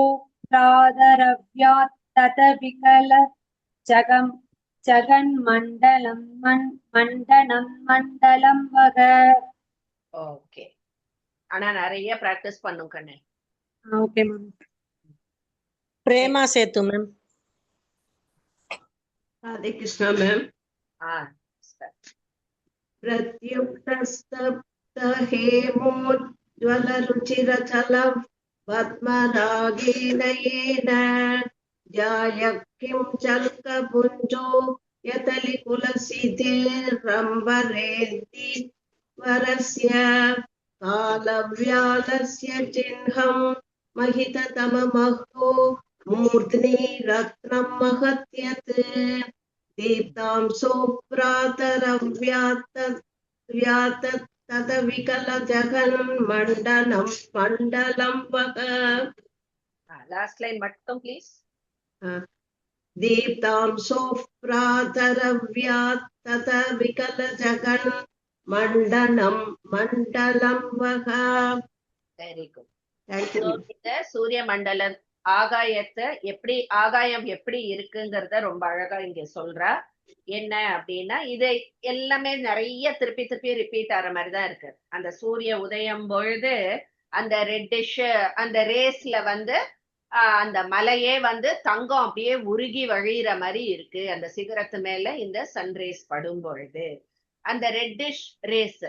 Pradaravyat Tatavikala Jagan Mandalam Mandanam Mandalam Vaga okay ஆனா நிறைய பிராக்டிஸ் பண்ணும் கண்ணு Okay ma'am प्रेमा सेतु मैम Hare Krishna ma'am. प्रत्युक्तस्तप्त हेमोज्ज्वलरुचिरचलं पद्मरागेण येन ध्यायः किं चल्कपुञ्जो यतलिकुलसितेरम्बरेन्दि वरस्य कालव्यालस्य चिह्नं महिततममहो मूर्ध्नि रत्नं महत्यत् दीप्तांसो प्रातरव्यात् तदविकलजगन् मण्डलं वः லாஸ்ட் லைன் மட்டும் ப்ளீஸ் दीप्तांशोः प्रातरव्यात् तत विकलजगन् मण्डनं मण्डलं वः. Very good. Thank you. இந்த சூரிய மண்டலம் ஆகாயம் எப்படி இருக்குங்கிறத ரொம்ப அழகா இங்க சொல்றா. என்ன அப்படின்னா இது எல்லாமே நிறைய திருப்பி திருப்பி ரிப்பீட் ஆற மாதிரிதான் இருக்கு. அந்த சூரிய உதயம் பொழுது அந்த ரெட்டிஷ் அந்த ரேஸ்ல வந்து அந்த மலையே வந்து தங்கம் அப்படியே உருகி வழியிற மாதிரி இருக்கு அந்த சிகரத்து மேல இந்த சன்ரேஸ் படும் பொழுது. அந்த ரெட்டிஷ் ரேஸ்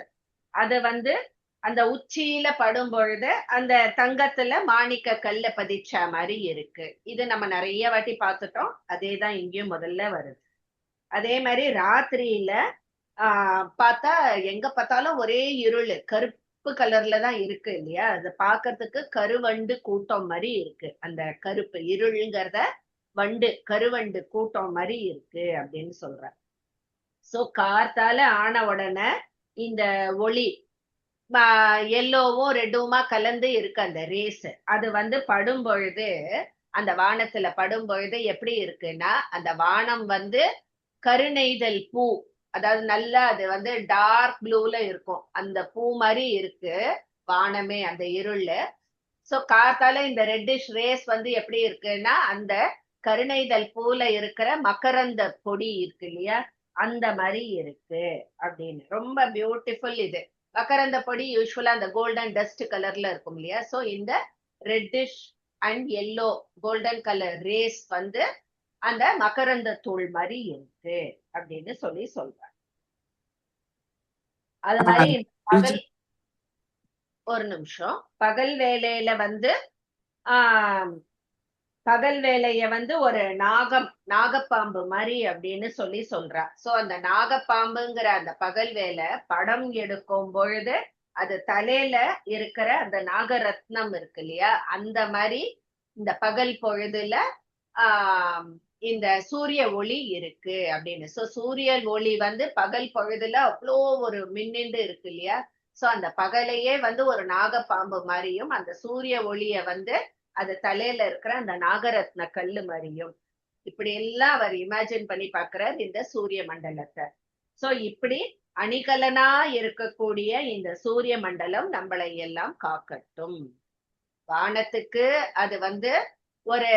அது வந்து அந்த உச்சியில படும் பொழுது அந்த தங்கத்துல மாணிக்க கல்ல பதிச்ச மாதிரி இருக்கு. இது நம்ம நிறைய வாட்டி பார்த்துட்டோம். அதேதான் இங்கேயும் முதல்ல வருது. அதே மாதிரி ராத்திரியில பார்த்தா எங்க பார்த்தாலும் ஒரே இருள் கருப்பு கலர்ல தான் இருக்கு இல்லையா? அது பாக்குறதுக்கு கருவண்டு கூட்டம் மாதிரி இருக்கு. அந்த கருப்பு இருளுங்கிறத கருவண்டு கூட்டம் மாதிரி இருக்கு அப்படின்னு சொல்ற. சோ கார்த்தால ஆன உடனே இந்த ஒளி எல்லோவும் ரெட்டுமா கலந்து இருக்கு அந்த ரேஸ். அது வந்து படும் பொழுது அந்த வானத்துல படும் பொழுது எப்படி இருக்குன்னா அந்த வானம் வந்து கருநெய்தல் பூ, அதாவது நல்லா அது வந்து டார்க் ப்ளூல இருக்கும். அந்த பூ மாதிரி இருக்கு வானமே அந்த இருள்ல. சோ காத்தால இந்த ரெட்டிஷ் ரேஸ் வந்து எப்படி இருக்குன்னா அந்த கருநெய்தல் பூல இருக்கிற மகரந்த பொடி இருக்கு இல்லையா, அந்த மாதிரி இருக்கு அப்படின்னு. ரொம்ப பியூட்டிஃபுல் இது. மகரந்த பொடி யூஸ்வலா அந்த கோல்டன் டஸ்ட் கலர்ல இருக்கும் இல்லையா? சோ இந்த reddish and yellow golden colour race வந்து அந்த மகரந்த தூள் மாதிரி இருக்கு அப்படின்னு சொல்றாங்க. அது மாதிரி பகல் ஒரு நிமிஷம் பகல் வேலையில வந்து பகல் வேலைய வந்து ஒரு நாகப்பாம்பு மாதிரி அப்படின்னு சொல்றா. சோ அந்த நாகப்பாம்புங்கிற அந்த பகல் வேலை படம் எடுக்கும் பொழுது அது தலையில இருக்கிற அந்த நாகரத்னம் இருக்கு இல்லையா, அந்த மாதிரி இந்த பகல் பொழுதுல இந்த சூரிய ஒளி இருக்கு அப்படின்னு. சோ சூரிய ஒளி வந்து பகல் பொழுதுல அவ்வளோ ஒரு மின்னிண்டு இருக்கு இல்லையா? சோ அந்த பகலையே வந்து ஒரு நாகப்பாம்பு மாதிரியும் அந்த சூரிய ஒளிய வந்து அது தலையில இருக்கிற அந்த நாகரத்ன கல்லு மாதிரியும் இப்படி எல்லாம் அவர் இமேஜின் பண்ணி பாக்குறார் இந்த சூரிய மண்டலத்தை. சோ இப்படி அணிகலனா இருக்கக்கூடிய இந்த சூரிய மண்டலம் நம்மளை எல்லாம் காக்கட்டும். வானத்துக்கு அது வந்து ஒரு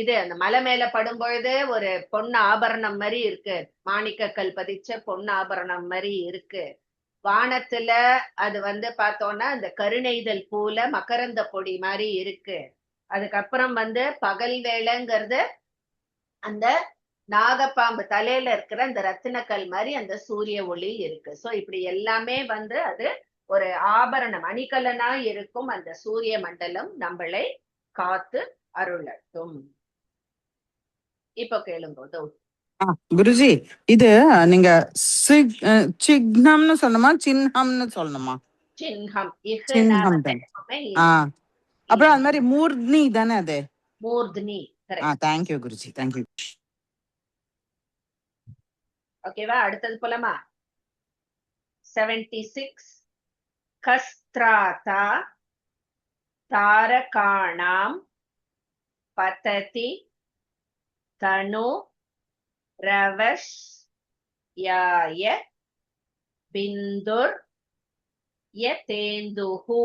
இது அந்த மலை மேல படும் பொழுது ஒரு பொண்ணு ஆபரணம் மாதிரி இருக்கு, மாணிக்கக்கல் பதிச்ச பொண்ணு ஆபரணம் மாதிரி இருக்கு. வானத்துல அது வந்து பார்த்தோம்னா இந்த கருநெய்தல் பூல மகரந்த பொடி மாதிரி இருக்கு. அதுக்கப்புறம் வந்து பகல் வேளைங்கிறது அந்த நாகப்பாம்பு தலையில இருக்கிற அந்த ரத்தினக்கல் மாதிரி அந்த சூரிய ஒளி இருக்கு. சோ இப்படி எல்லாமே வந்து அது ஒரு ஆபரணம் அணிகலனா இருக்கும் அந்த சூரிய மண்டலம் நம்மளை காத்து அருளட்டும். இப்ப கேளுங்க குருஜி. இது நீங்க சிக்னம்னு சொல்லணுமா சின்ஹம்னு சொல்லணுமா? சின்ஹம். சின்ஹம் தான். அப்புறம் அது மாதிரி மூர்த்னி தானே அது? மூர்த்னி. Thank you Guruji, thank you. ஓகேவா? அடுத்தது போலாமா? 76 கஸ்த்ராதா தாரகாணாம் பததி தனு ரவஸ் யாய பிந்துர் யதேந்துஹு.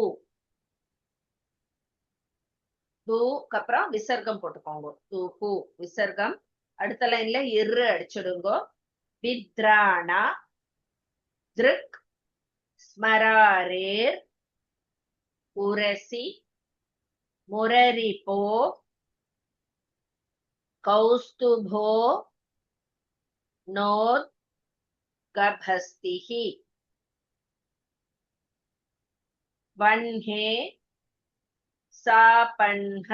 தூக்கு அப்புறம் விசர்க்கம் போட்டுக்கோங்க. தூஹு விசர்க்கம். அடுத்த லைன்ல இரு அடிச்சுடுங்க. வித்ராணா திருக் ஸ்மராரேர் உரசி முரரிபோ கௌஸ்துபோ நோத் கபஸ்திஹி வன்ஹே சாபன்ஹ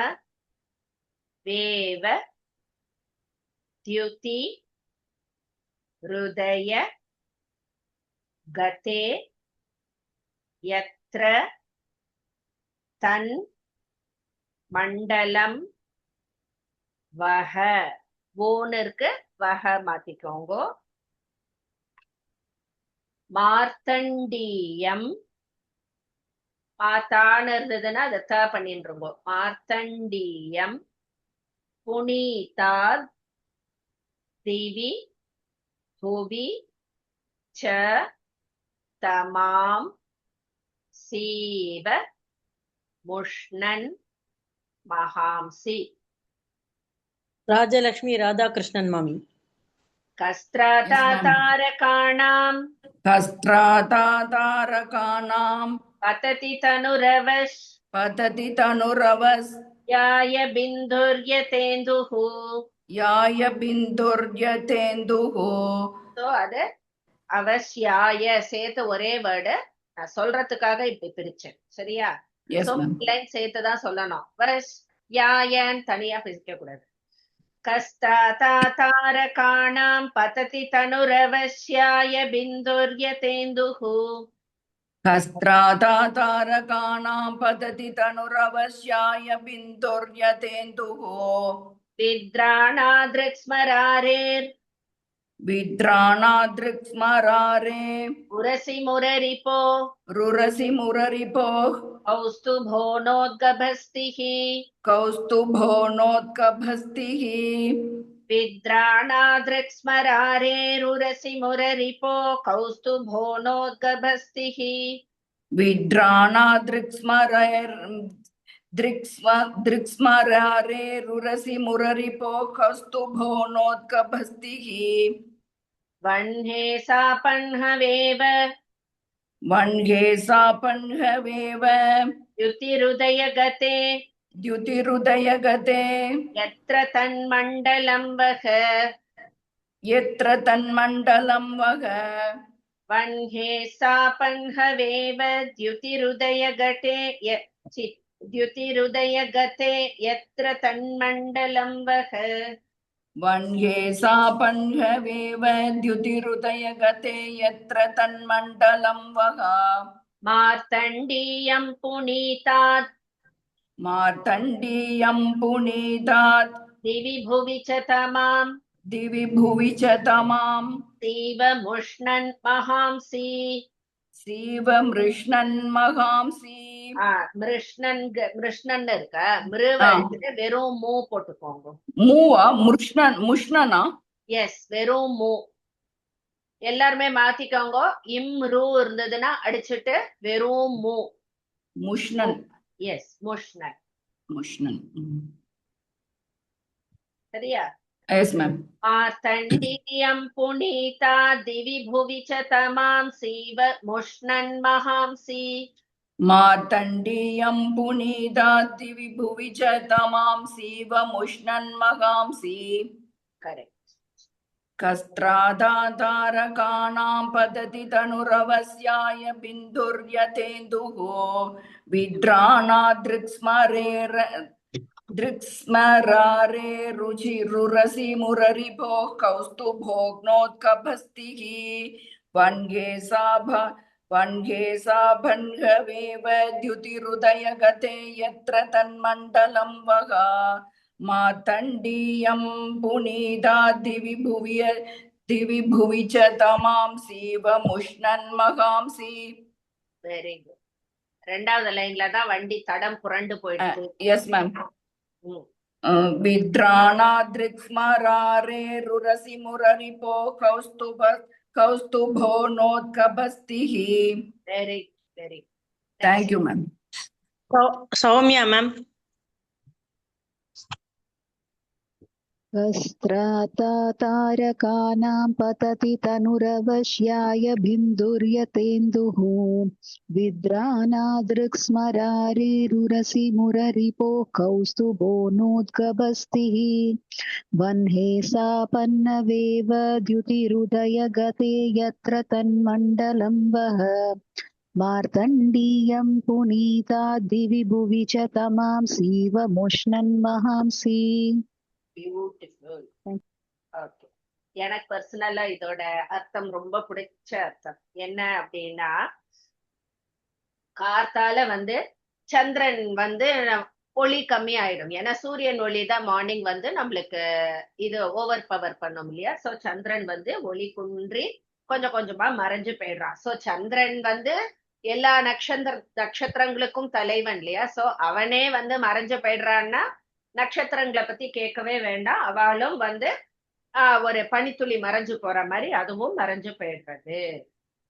வேவ த்யுதி ஹ்ருதய கதே யத்ர தன் மண்டலம் வஹ. ஓன்னு இருக்கு, வஹ மாத்திக்கோங்க. மார்த்தண்டீயம் மாத்தான்னு இருந்ததுன்னா அதை த பண்ணிருங்கோ. மார்த்தண்டீயம் புனீதாத் திவி புவி ச தமாம் சீவ முஷ்ணன் மகாம்சி. ராஜலக்ஷ்மி ராதாகிருஷ்ணன் மாமி. கஸ்திராதாரகாணாம் கஸ்திராதாரகாணாம் பததி தனுரவஸ் பததி தனுரவஸ் யாய பிந்துர்யதேந்துஹு. யாய பிந்துர்யதேந்துஹு. சோ அது அவசியாய சேர்த்து ஒரே வேர்டு நான் சொல்றதுக்காக இப்படி பிரிச்சேன். சரியா? Yes, so ma'am. லைன் சேர்த்துதான் சொல்லணும். வஸ் யாயன்னு தனியா பிரிக்க கூடாது. கஸ்தாதாரகாணாம் பததி தனுரவஸ்யாய பிந்துர்யதேந்துஹு. கஸ்திராதாரகாணாம் பததி தனுரவஸ்யாய பிந்துர்யதேந்துஹு. வித்ராணாத்ருக்ஸ்மராரேர் வித்ராணாத்ருக்ஸ்மராரே உரசி முரரிபோ ருரசி முரரிபோ கௌஸ்துபோனோத்கபஸ்திஹி. கௌஸ்துபோனோத்கபஸ்திஹி. வித்ராணாத்ருக்ஸ்மராரேருரசி முரரிபோ கௌஸ்துபோனோத்கபஸ்திஹி. வித்ராணாத்ருக்ஸ்மராரே ருரசி முரரிபோ கௌஸ்துபோனோத்கபஸ்திஹி. வன்ஹே சாபன்ஹவேவ வன்ஹே சாபன்ஹவேவ யுதிருதயகதே द्युतिरुदयगते யத்ர தன்மண்டலம் வஹ. यत्र तन्मण्डलं वः. வன்ஹே சாபன்ஹவேவ द्युतिरुदयगते द्युतिरुदयगते யத்ர தன்மண்டலம் வஹ. वन्ये सापन्हवेव द्युतिरुदयगते यत्र तन्मण्डलं वः. மார்த்தண்டீயம் புனீதாத் मार्तण्डीयं पुनीतात् दिवि भुवि च तमां दिवि भुवि च तमां सीवमुष्णन् महांसि. सीवमृष्णन् महांसि. மிருஷ்ணன் இருக்க மிருவ எடுத்துட்டு வெறும் மூ போட்டுக்கோங்க. மூவா முஷ்ணன் முஷ்ணனா? எஸ், வெறும் மூ. எல்லாருமே மாத்திக்கோங்க. இம்ரு இருந்ததுன்னா அடிச்சுட்டு வெறும் மூ. முஷ்ணன். எஸ், முஷ்ணன். முஷ்ணன். சரியா? Yes ma'am. மார்த்தண்டீயம் புனீதா திவி புவி ச தமாம் சீவ முஷ்ணன் மகாம்சி. मार्तण्डीयं पुनीता दिवि भुवि च तमां सीवमुष्णन् महांसि. करेक्ट. कस्त्रादातारकाणां पतति तनुरवस्याय बिन्दुर्यतेन्दुः. दृक्स्मरारे रुचिरुरसि मुररिपोः कौस्तुभोग्नोत्कभस्तिः. वन्ये साभन्हवेव द्युतिरुदयगते यत्र तन्मण्डलं वः. मार्तण्डीयं पुनीता दिवि भुवि च तमां सीवमुष्णन् महांसि. Very good. ரெண்டாவது லைன்ல தான் வண்டி தடம் புரண்டு போயிடுச்சு. Yes ma'am. வித்ராணாத்ருக்ஸ்மராரே ருரசி முரரிபோ கௌஸ்துபோனோத்கபஸ்திஹி. Very very. Thank you ma'am. Soumya ma'am. वस्त्रातारकानां पतति तनुरवश्याय बिन्दुर्यतेन्दुः. विद्राणादृक्स्मरारेरुरसि मुररिपोः कौस्तुभोनोद्गबस्तिः. वह्ने सापन्नवेव द्युतिरुदयगते यत्र तन्मण्डलं वः. मार्तण्डीयं पुनीता दिवि भुवि च तमां सीवमुष्णन् महांसि. பியூட்டிஃபுல். ஓகே. எனக்கு பர்சனலா இதோட அர்த்தம் ரொம்ப பிடிச்ச அர்த்தம் என்ன அப்படின்னா, காத்தால சந்திரன் ஒளி கம்மி ஆயிடும். ஏன்னா சூரியன் ஒளி தான் மார்னிங் நம்மளுக்கு இது ஓவர் பவர் பண்ணும் இல்லையா? சோ சந்திரன் ஒளி குன்றி கொஞ்சம் கொஞ்சமா மறைஞ்சு போயிடுறான். சோ சந்திரன் எல்லா நட்சத்திரங்களுக்கும் தலைவன் இல்லையா? சோ அவனே மறைஞ்சு போயிடுறான்னா நட்சத்திரங்களை பத்தி கேட்கவே வேண்டாம். அவளும் ஒரு பனித்துளி மறைஞ்சு போற மாதிரி அதுவும் மறைஞ்சு போயிடுறது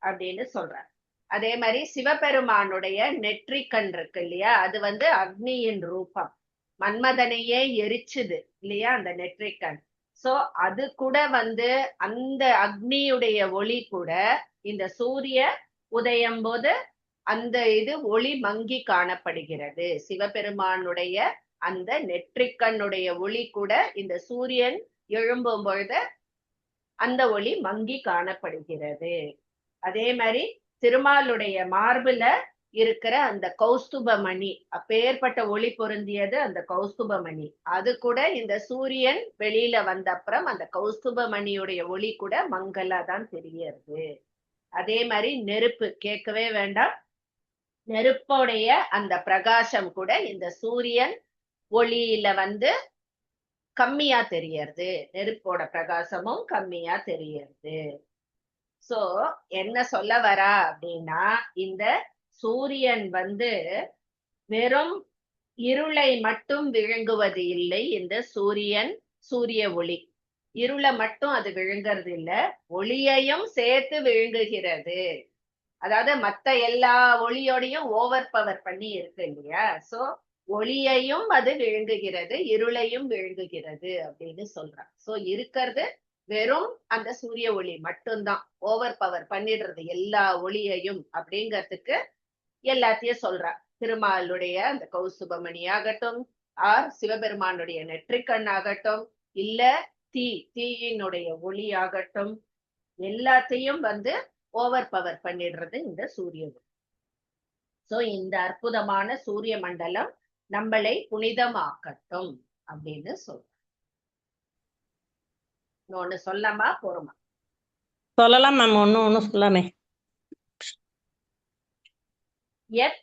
அப்படின்னு சொல்றார். அதே மாதிரி சிவபெருமானுடைய நெற்றிக்கண் இருக்கு இல்லையா, அது வந்து அக்னியின் ரூபம், மன்மதனையே எரிச்சுது இல்லையா அந்த நெற்றிக்கண். சோ அது கூட வந்து அந்த அக்னியுடைய ஒளி கூட இந்த சூரிய உதயம் போது அந்த இது ஒளி மங்கி காணப்படுகிறது. சிவபெருமானுடைய அந்த நெற்றிக்கண்ணுடைய ஒளி கூட இந்த சூரியன் எழும்பும் பொழுது அந்த ஒளி மங்கி காணப்படுகிறது. அதே மாதிரி திருமாலுடைய மார்புல இருக்கிற அந்த கௌஸ்துபமணி, அப்பேற்பட்ட ஒளி பொருந்தியது அந்த கௌஸ்துபமணி, அது கூட இந்த சூரியன் வெளியில வந்த அப்புறம் அந்த கௌஸ்துபமணியுடைய ஒளி கூட மங்கலா தான் தெரியறது. அதே மாதிரி நெருப்பு கேட்கவே வேண்டாம், நெருப்புடைய அந்த பிரகாசம் கூட இந்த சூரியன் ஒளியில வந்து கம்மியா தெரியறது, நெருப்போட பிரகாசமும் கம்மியா தெரியறது. சோ என்ன சொல்ல வரா அப்படின்னா, இந்த சூரியன் வந்து வெறும் இருளை மட்டும் விழுங்குவது இல்லை. இந்த சூரிய ஒளி இருளை மட்டும் அது விழுங்கிறது இல்ல, ஒளியையும் சேர்த்து விழுங்குகிறது. அதாவது மத்த எல்லா ஒளியோடையும் ஓவர் பவர் பண்ணி இருக்கு இல்லையா, சோ ஒளியையும் அது விழுங்குகிறது, இருளையும் விழுங்குகிறது அப்படின்னு சொல்றான். சோ இருக்கிறது வெறும் அந்த சூரிய ஒளி மட்டும்தான், ஓவர் பவர் பண்ணிடுறது எல்லா ஒளியையும் அப்படிங்கிறதுக்கு எல்லாத்தையும் சொல்றான். திருமாலுடைய அந்த கௌசுபமணி ஆகட்டும், சிவபெருமானுடைய நெற்றிக்கண் ஆகட்டும், இல்ல தீயினுடைய ஒளி ஆகட்டும், எல்லாத்தையும் வந்து ஓவர் பவர் பண்ணிடுறது இந்த சூரிய ஒளி. சோ இந்த அற்புதமான சூரிய மண்டலம் நம்மளை புனிதமாக்கட்டும் அப்படின்னு சொல்றோம். ஒண்ணு சொல்லாமா போறோமா? சொல்லலாம் மேம், ஒண்ணு சொல்லாமே. யத்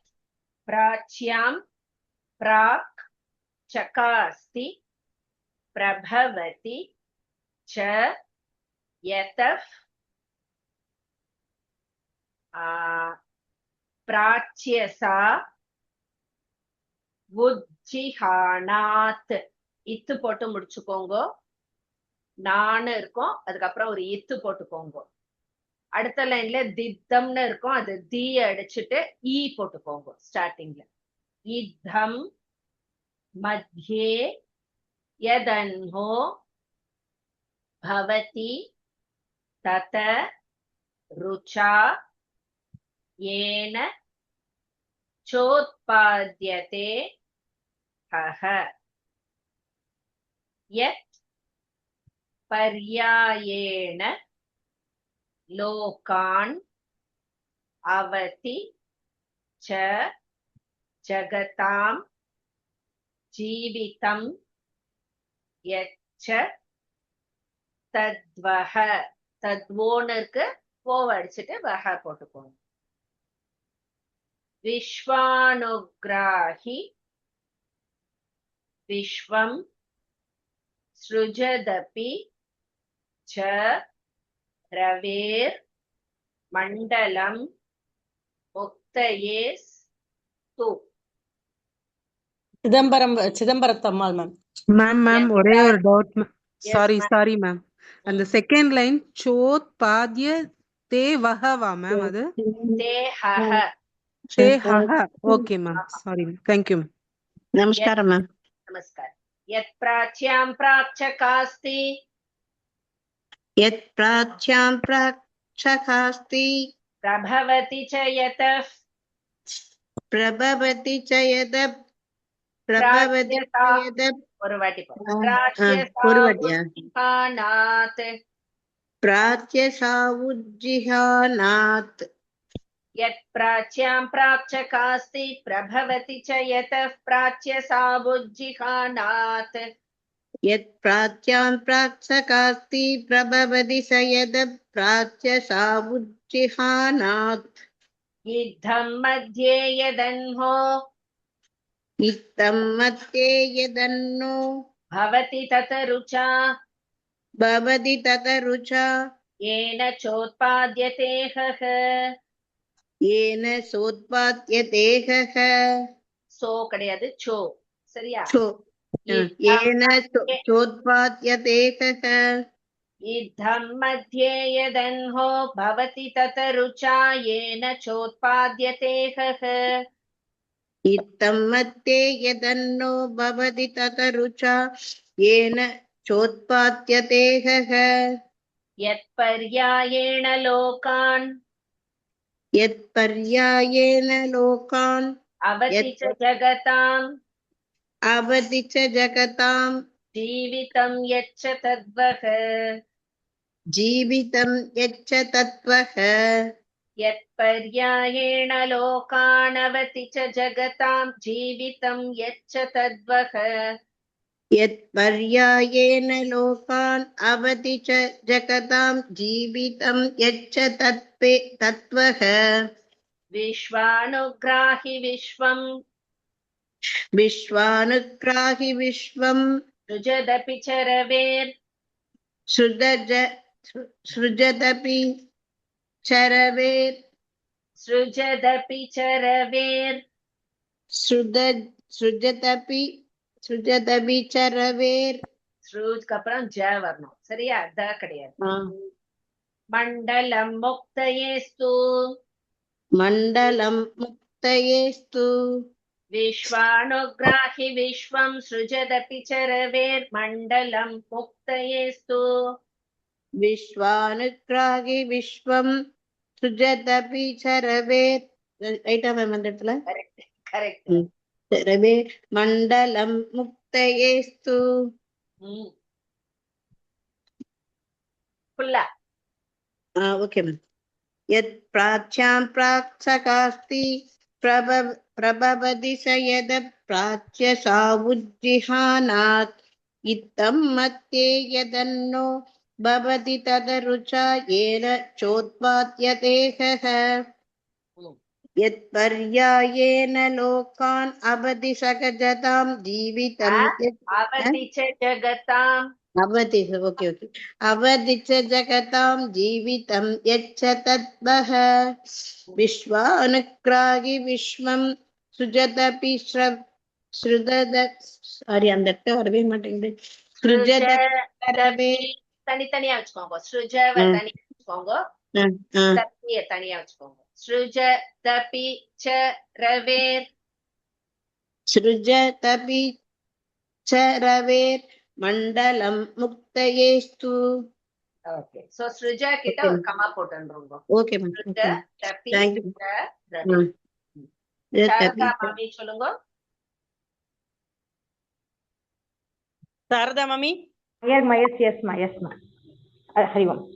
பிராச்யாம் பிராக் சகாஸ்தி பிரபவதி ச யதஃப் பிராச்யசா உஜ்ஜிஹானாத். இத்து போட்டு முடிச்சுக்கோங்க, நானு இருக்கும், அதுக்கப்புறம் ஒரு இத்து போட்டுக்கோங்க. அடுத்த லைன்ல தித்தம்னு இருக்கும், அது தீ அடிச்சுட்டு ஈ போட்டுக்கோங்க ஸ்டார்டிங்ல. இத்தம் மத்யே யதன்ஹோ பவதி தத ருச்சா ஏன சோத்பாத்யதே ஹஹ யத் பர்யாயேன லோகான் அவதி ச ஜகதாம் ஜீவிதம் யச்ச தத்வஹ. தத்வோனுக்கு போவடிச்சுட்டு வஹ போட்டுக்கோங்க. விஸ்வானுக்ராஹி விஸ்வம் ஸ்ருஜதபி ச ரவேர் மண்டலம் முக்தயே து. சிதம்பரத்தம்மாள் மேம். மேம் ஒரே ஒரு டவுட். சாரி மேம், அந்த செகண்ட் லைன் சோத் பாத்ய தே வஹவா மேம்? அது okay ma'am, sorry ma'am, thank you ma'am. நமஸ்காரம் மேம். நமஸ்காரம். யத் பிராச்யாம் பிராக்ஷகாஸ்தி யத் பிராச்யாம் பிராக்ஷகாஸ்தி பிரபவதி ச யதஃப் பிரபவதி ச யதப் ஒரு வாட்டி பிராச்யசா உஜ்ஜிஹானாத். யத் பிராச்யாம் பிராக்ஷகாஸ்தி பிரபவதி ச யதஃப் பிராச்யசா உஜ்ஜிஹானாத். யத் பிராச்யாம் பிராக்ஷகாஸ்தி பிரபவதி ச யதப் பிராச்யசா உஜ்ஜிஹானாத். இத்தம் மத்யே யதன்ஹோ இத்தம் மத்யே யதன்னோ பவதி தத ருச்சா ஏன சோத்பாத்யதே ஹஹ. ஏன சோத்பாத்யதே ஹஹ. சோ கிடையாது, சோ. சரியா? ஏன சோத்பாத்யதே ஹஹ. इद्धं मध्ये यदन्हो भवति तत रुचा येन चोत्पाद्यते हः इत्थं मध्ये यदन्नो भवति तत रुचा येन चोत्पाद्यते हः यत्पर्यायेण लोकान् यत्पर्यायेण लोकान् अवति च जगताम् अवधि च जगतां जीवितं यच्च तद्वः जीवितं यच्च तत्त्वः यत्पर्यायेण लोकानवति च जगतां जीवितं यच्च तद्वः यत्पर्यायेण लोकान् अवधि च जगतां जीवितं यच्च तत्त्वः विश्वानुग्राहि विश्वं विश्वानुग्राहि विश्वं सृजदपि चरवेर् सृजदपि चरवेर् सृजदपि चरवेर् सृजदपि चरवेर् ஸ்ருஜ்க்கு அப்புறம் ஜ வரணும் சரியா த கிடையாது மண்டலம் முக்தயேஸ்து மண்டலம் முக்தயேஸ்து विश्वानुग्राहि विश्वं सृजदपि चरवेर् मण्डलं मुक्तयेस्तु विश्वानुग्राहि विश्वं सृजदपि चरवेर् ரைட்டா மேம் அந்த இடத்துல करेक्ट चरवेर् मण्डलं मुक्तयेस्तु फुल्ला ओके मैम यत् प्राच्यां प्राक्सकास्ति प्रभवति स यद प्राच्य सावुज्जिहानात् इत्थं मध्ये यदन्नो भवति तदरुचा येन चोत्पाद्यते हः यत्पर्यायेन लोकान् अवधि सकजतां जीवितं अवधि च जगताम् अवधि ओके ओके अवधि च जगतां जीवितं यच्च तद्वः विश्वानुग्राहि विश्वं सृजदपि सृजद சாரி அந்த இடத்துல வரவே மாட்டேங்குது தனித்தனியா வச்சுக்கோங்க ஸ்ருஜவ தனியா வச்சுக்கோங்க தப்பிய தனியா வச்சுக்கோங்க ஸ்ருஜதபி ச ரவேர் सृजदपि च रवेर् மண்டலம் முக்தயேஸ்து ஓகே சோ ஸ்ருஜா கிட்ட ஒரு கமா போட்டுறோங்க ஓகே மேம் ஸ்ருஜதபி थैंक यू ச ரவேர் சாரதா மாமி சொல்லுங்க शारदा मम्मी yes ma हरि ओम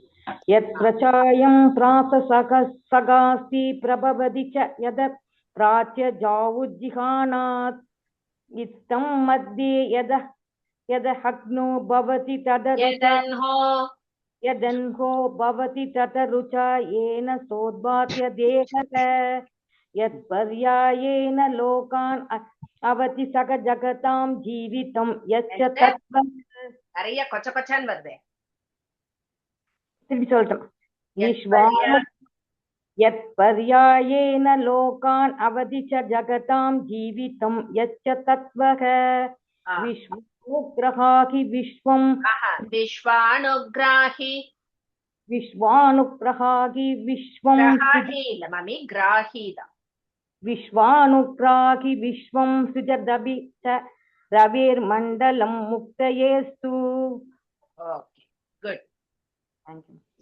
यत्र चायं प्राससगास्ति प्रभवति च यद प्राच्य जावुज्जिहानात् इत्थं मध्ये यद हग्नो भवति यदन्हो भवति ततरुचा येन सोद्भात्य देहः यत्पर्यायेन लोकान् अवति सक जगतां जीवितं यच्च तत्त्वं நிறைய கொச்ச கொச்சான்னு வருது திருப்பி சொல்லட்டும் यत्पर्यायेन लोकान् अवधि च जगतां जीवितं यच्च तत्त्वः विश्वानुग्राहि विश्वं विश्वानुग्राहि विश्वं இல்ல மாமி கிராஹி தான் विश्वानुग्राहि विश्वं सृजदपि च रविर्मण्डलं मुक्तयेस्तु ஓகே குட்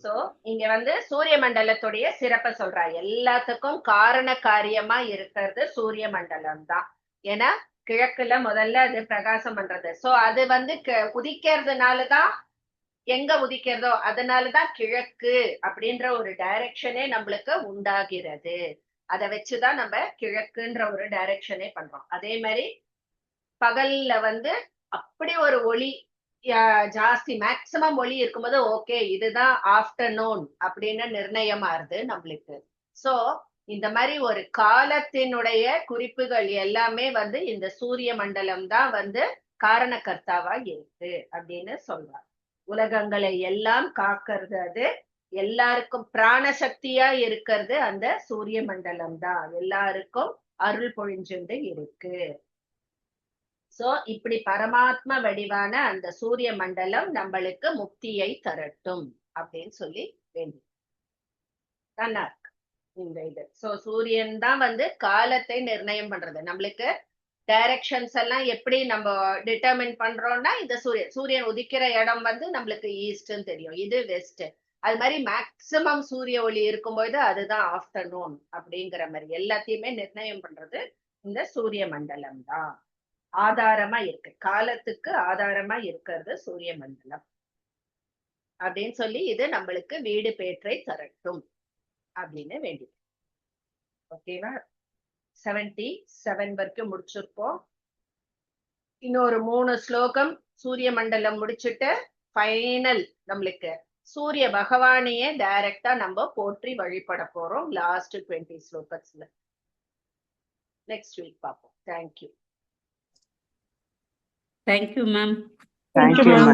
சோ இங்க வந்து சூரிய மண்டலத்துடைய சிறப்பை சொல்றா எல்லாத்துக்கும் காரண காரியமா இருக்கிறது சூரிய மண்டலம் தான் ஏன்னா கிழக்குல முதல்ல அது பிரகாசம் பண்றது சோ அது வந்து உதிக்கிறதுனாலதான் எங்க உதிக்கிறதோ அதனாலதான் கிழக்கு அப்படின்ற ஒரு டைரக்ஷனே நம்மளுக்கு உண்டாகிறது அதை வச்சுதான் நம்ம கிழக்குன்ற ஒரு டைரக்ஷனே பண்றோம் அதே மாதிரி பகல்ல வந்து அப்படி ஒரு ஒளி ஜாஸ்தி மேக்சிமம் ஒளி இருக்கும்போது ஓகே இதுதான் ஆஃப்டர்நூன் அப்படின்னு நிர்ணயமாறுது நம்மளுக்கு சோ இந்த மாதிரி ஒரு காலத்தினுடைய குறிப்புகள் எல்லாமே வந்து இந்த சூரிய மண்டலம் தான் வந்து காரணக்கர்த்தாவா இருக்கு அப்படின்னு சொல்றாங்க உலகங்களை எல்லாம் காக்கிறது அது எல்லாருக்கும் பிராண சக்தியா இருக்கிறது அந்த சூரிய மண்டலம் தான் எல்லாருக்கும் அருள் பொழிஞ்சுண்டு இருக்கு சோ இப்படி பரமாத்ம வடிவான அந்த சூரிய மண்டலம் நம்மளுக்கு முக்தியை தரட்டும் அப்படின்னு சொல்லி வேண்டி நல்லா இருக்கு இந்த இது. சோ சூரியன் தான் வந்து காலத்தை நிர்ணயம் பண்றது. நம்மளுக்கு டைரக்ஷன்ஸ் எல்லாம் எப்படி நம்ம டிட்டர்மின் பண்றோம்னா இந்த சூரியன் உதிக்கிற இடம் வந்து நம்மளுக்கு ஈஸ்ட்ன்னு தெரியும், இது வெஸ்ட். அது மாதிரி மேக்சிமம் சூரிய ஒளி இருக்கும்போது அதுதான் ஆஃப்டர்நூன் அப்படிங்கிற மாதிரி எல்லாத்தையுமே நிர்ணயம் பண்றது இந்த சூரிய மண்டலம் தான். ஆதாரமா இருக்கு, காலத்துக்கு ஆதாரமா இருக்கிறது சூரிய மண்டலம் அப்படின்னு சொல்லி இது நம்மளுக்கு வீடு பேற்றை தரட்டும் அப்படின்னு வேண்டி. ஓகேவா? 77 வரைக்கும் முடிச்சிருப்போம். இன்னொரு 3 ஸ்லோகம் சூரிய மண்டலம் முடிச்சுட்டு ஃபைனல் நம்மளுக்கு சூரிய பகவானையே டைரக்டா நம்ம போற்றி வழிபட போறோம் லாஸ்ட் 20 ஸ்லோகத்துல. நெக்ஸ்ட் வீக் பார்ப்போம். Thank you. Thank you ma'am. Thank you, ma'am.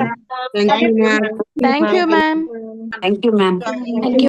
Thank you, ma'am. Thank you, ma'am. Thank you, ma'am. Thank you.